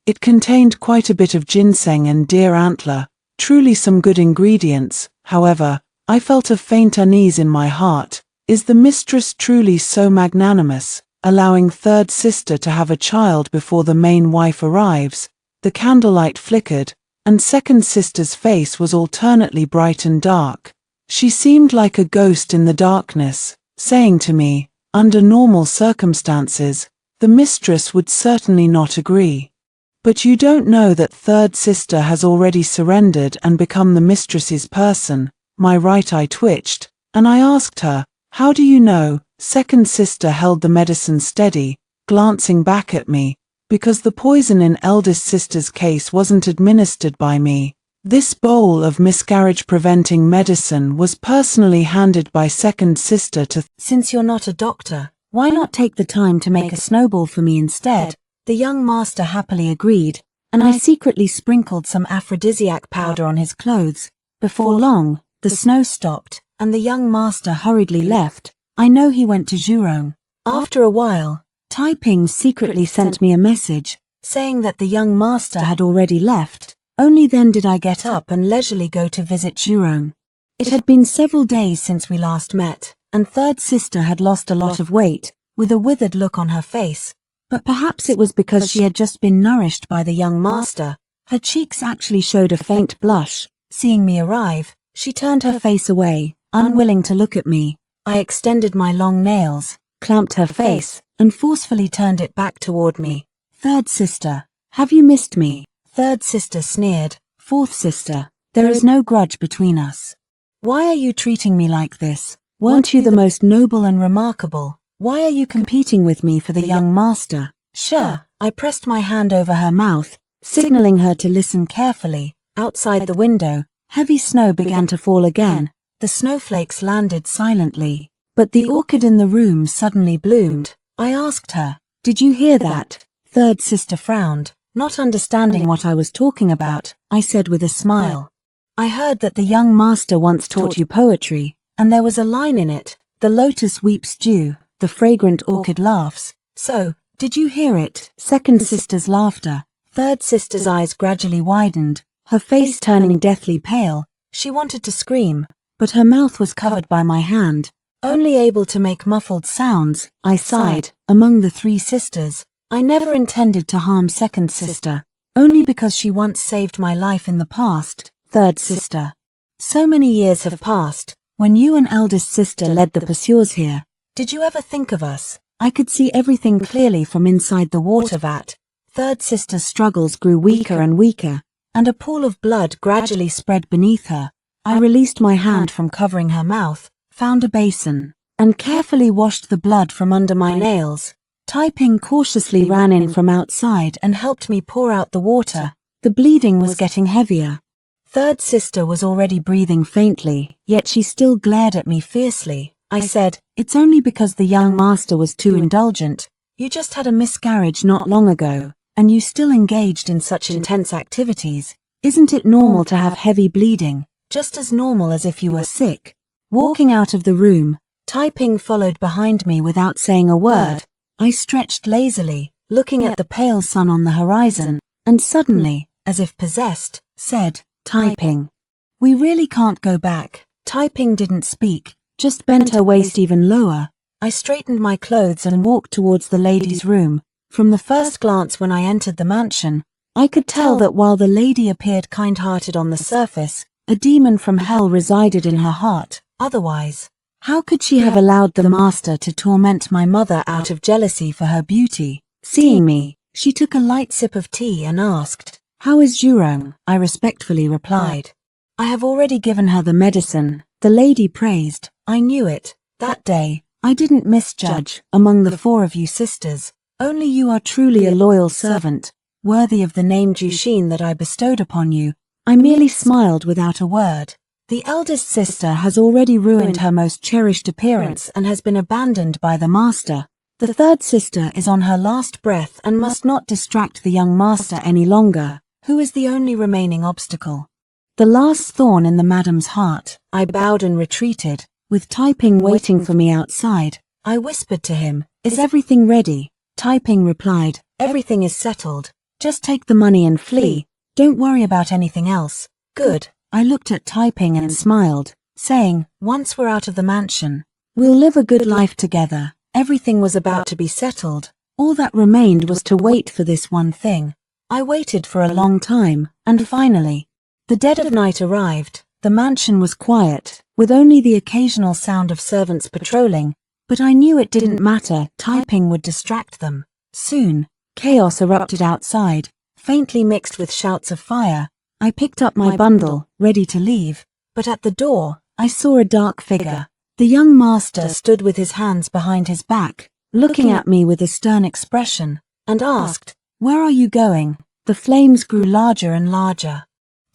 It contained quite a bit of ginseng and deer antler, truly some good ingredients. However, I felt a faint unease in my heart. Is the mistress truly so magnanimous, allowing third sister to have a child before the main wife arrives? The candlelight flickered, and second sister's face was alternately bright and dark. She seemed like a ghost in the darkness, saying to me, under normal circumstances, the mistress would certainly not agree. But you don't know that third sister has already surrendered and become the mistress's person. My right eye twitched, and I asked her, how do you know? Second sister held the medicine steady, glancing back at me, because the poison in eldest sister's case wasn't administered by me. This bowl of miscarriage-preventing medicine was personally handed by second sister to. Since you're not a doctor, why not take the time to make a snowball for me instead? The young master happily agreed, and I secretly sprinkled some aphrodisiac powder on his clothes. Before long, the snow stopped, and the young master hurriedly left. I know he went to Jurong. After a while, Taiping secretly sent me a message, saying that the young master had already left. Only then did I get up and leisurely go to visit Jurong. It had been several days since we last met, and third sister had lost a lot of weight, with a withered look on her face. But perhaps it was because she had just been nourished by the young master. Her cheeks actually showed a faint blush. Seeing me arrive, she turned her face away, unwilling to look at me. I extended my long nails, clamped her face, and forcefully turned it back toward me. Third sister, have you missed me? Third sister sneered. Fourth sister, there is no grudge between us. Why are you treating me like this? Weren't you the most noble and remarkable? Why are you competing with me for the young master? Sure. I pressed my hand over her mouth, signaling her to listen carefully. Outside the window, heavy snow began to fall again. The snowflakes landed silently, but the orchid in the room suddenly bloomed. I asked her, did you hear that? Third sister frowned, not understanding what I was talking about. I said with a smile, I heard that the young master once taught you poetry, and there was a line in it, the lotus weeps dew, the fragrant orchid laughs. So, did you hear it? Second sister's laughter. Third sister's eyes gradually widened, her face turning deathly pale. She wanted to scream, but her mouth was covered by my hand. Only able to make muffled sounds, I sighed. Among the three sisters, I never intended to harm second sister, only because she once saved my life in the past. Third sister. So many years have passed. When you and eldest sister led the pursuers here, did you ever think of us? I could see everything clearly from inside the water vat. Third sister's struggles grew weaker and weaker, and a pool of blood gradually spread beneath her. I released my hand from covering her mouth, found a basin, and carefully washed the blood from under my nails. Taiping cautiously ran in from outside and helped me pour out the water. The bleeding was getting heavier. Third sister was already breathing faintly, yet she still glared at me fiercely. I said, it's only because the young master was too indulgent. You just had a miscarriage not long ago, and you still engaged in such intense activities. Isn't it normal to have heavy bleeding? Just as normal as if you were sick. Walking out of the room, Taiping followed behind me without saying a word. I stretched lazily, looking at the pale sun on the horizon, and suddenly, as if possessed, said, Taiping, we really can't go back. Taiping didn't speak, just bent her waist even lower. I straightened my clothes and walked towards the lady's room. From the first glance when I entered the mansion, I could tell that while the lady appeared kind-hearted on the surface, a demon from hell resided in her heart. Otherwise, how could she have allowed the master to torment my mother out of jealousy for her beauty? Seeing me, she took a light sip of tea and asked, how is Jurong? I respectfully replied, I have already given her the medicine. The lady praised. I knew it. That day, I didn't misjudge. Among the four of you sisters, only you are truly a loyal servant, worthy of the name Jushin that I bestowed upon you. I merely smiled without a word. The eldest sister has already ruined her most cherished appearance and has been abandoned by the master. The third sister is on her last breath and must not distract the young master any longer, who is the only remaining obstacle. The last thorn in the madam's heart. I bowed and retreated, with Taiping waiting for me outside. I whispered to him, is everything ready? Taiping replied, everything is settled. Just take the money and flee. Don't worry about anything else. Good. I looked at Taiping and smiled, saying, once we're out of the mansion, we'll live a good life together. Everything was about to be settled. All that remained was to wait for this one thing. I waited for a long time, and finally, the dead of night arrived. The mansion was quiet, with only the occasional sound of servants patrolling, but I knew it didn't matter. Taiping would distract them. Soon, chaos erupted outside. faintly mixed with shouts of fire. I picked up my bundle, ready to leave, but at the door, I saw a dark figure. The young master stood with his hands behind his back, looking at me with a stern expression, and asked, "Where are you going?" The flames grew larger and larger.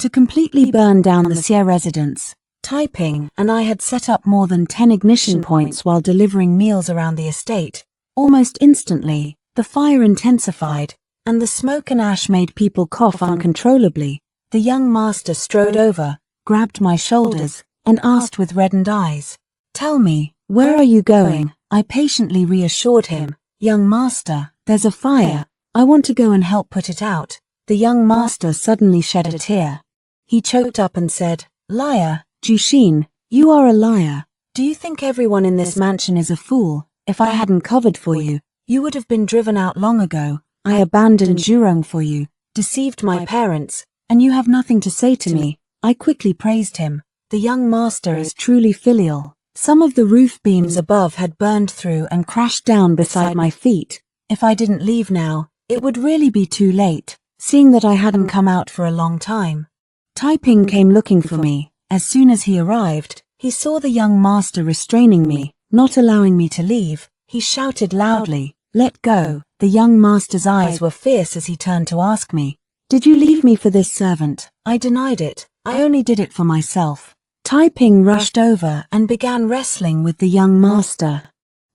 To completely burn down the Xie residence, Taiping and I had set up more than 10 ignition points while delivering meals around the estate. Almost instantly, the fire intensified, and the smoke and ash made people cough uncontrollably. The young master strode over, grabbed my shoulders, and asked with reddened eyes, "Tell me, where are you going?" I patiently reassured him, "Young master, there's a fire. I want to go and help put it out." The young master suddenly shed a tear. He choked up and said, "Liar, Jushin, you are a liar. Do you think everyone in this mansion is a fool? If I hadn't covered for you, you would have been driven out long ago. I abandoned Zhurong for you, deceived my parents, and you have nothing to say to me." I quickly praised him. The young master is truly filial. Some of the roof beams above had burned through and crashed down beside my feet. If I didn't leave now, it would really be too late, seeing that I hadn't come out for a long time. Taiping came looking for me. As soon as he arrived, he saw the young master restraining me, not allowing me to leave. He shouted loudly, "Let go." The young master's eyes were fierce as he turned to ask me, "Did you leave me for this servant?" I denied it. I only did it for myself. Taiping rushed over and began wrestling with the young master.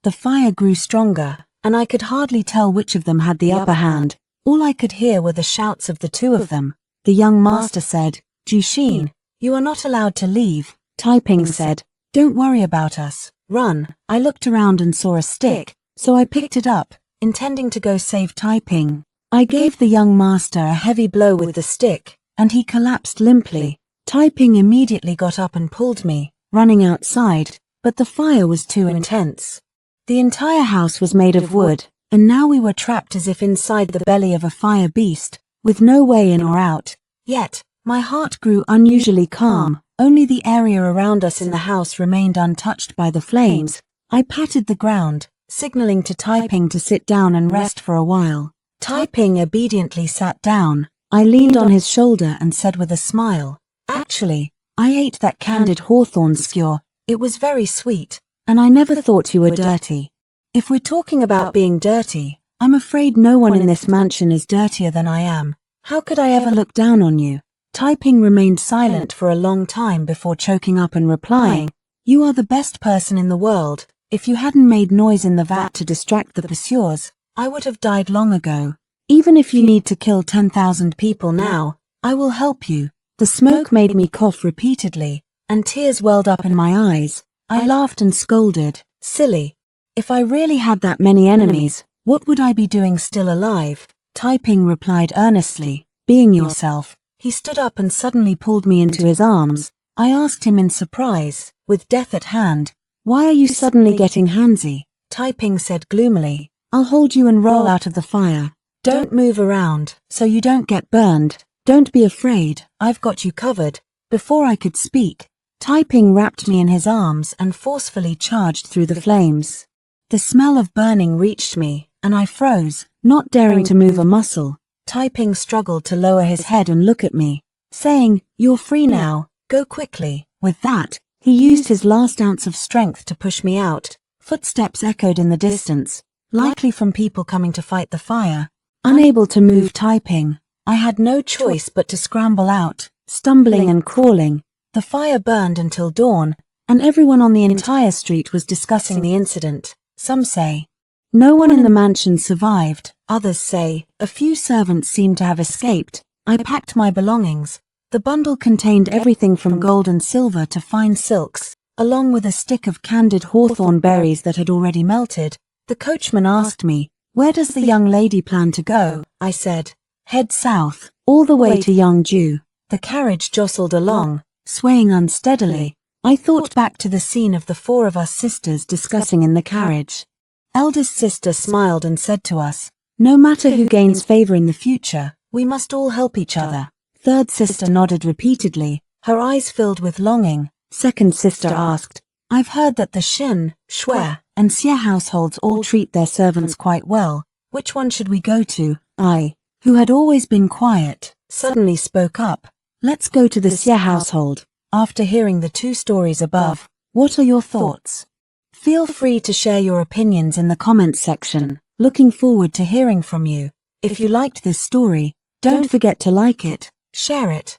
The fire grew stronger, and I could hardly tell which of them had the upper hand. All I could hear were the shouts of the two of them. The young master said, "Jushin, you are not allowed to leave." Taiping said, "Don't worry about us. Run." I looked around and saw a stick, so I picked it up, intending to go save Taiping. I gave the young master a heavy blow with the stick, and he collapsed limply. Taiping immediately got up and pulled me, running outside, but the fire was too intense. The entire house was made of wood, and now we were trapped as if inside the belly of a fire beast, with no way in or out. Yet, my heart grew unusually calm. Only the area around us in the house remained untouched by the flames. I patted the ground, signaling to Taiping to sit down and rest for a while. Taiping obediently sat down. I leaned on his shoulder and said with a smile, "Actually, I ate that candied hawthorn skewer. It was very sweet, and I never thought you were dirty." If we're talking about being dirty, I'm afraid no one in this mansion is dirtier than I am. How could I ever look down on you? Taiping remained silent for a long time before choking up and replying, "You are the best person in the world. If you hadn't made noise in the vat to distract the pursuers, I would have died long ago. Even if you need to kill 10,000 people now, I will help you." The smoke made me cough repeatedly, and tears welled up in my eyes. I laughed and scolded, "Silly. If I really had that many enemies, what would I be doing still alive?" Taiping replied earnestly, "Being yourself." He stood up and suddenly pulled me into his arms. I asked him in surprise, with death at hand, "Why are you suddenly getting handsy?" Taiping said gloomily, "I'll hold you and roll out of the fire. Don't move around, so you don't get burned. Don't be afraid, I've got you covered." Before I could speak, Taiping wrapped me in his arms and forcefully charged through the flames. The smell of burning reached me, and I froze, not daring to move a muscle. Taiping struggled to lower his head and look at me, saying, "You're free now, go quickly." With that, he used his last ounce of strength to push me out. Footsteps echoed in the distance, likely from people coming to fight the fire. Unable to move Taiping, I had no choice but to scramble out, stumbling and crawling. The fire burned until dawn, and everyone on the entire street was discussing the incident. Some say, no one in the mansion survived. Others say, a few servants seem to have escaped. I packed my belongings. The bundle contained everything from gold and silver to fine silks, along with a stick of candied hawthorn berries that had already melted. The coachman asked me, "Where does the young lady plan to go?" I said, "Head south, all the way to Yangju." The carriage jostled along, swaying unsteadily. I thought back to the scene of the four of us sisters discussing in the carriage. Eldest sister smiled and said to us, "No matter who gains favor in the future, we must all help each other." Third sister nodded repeatedly, her eyes filled with longing. Second sister asked, "I've heard that the Shen, Shui, and Xie households all treat their servants quite well. Which one should we go to?" I, who had always been quiet, suddenly spoke up. Let's go to the Xie household. After hearing the 2 stories above, what are your thoughts? Feel free to share your opinions in the comments section. Looking forward to hearing from you. If you liked this story, don't forget to like it, share it,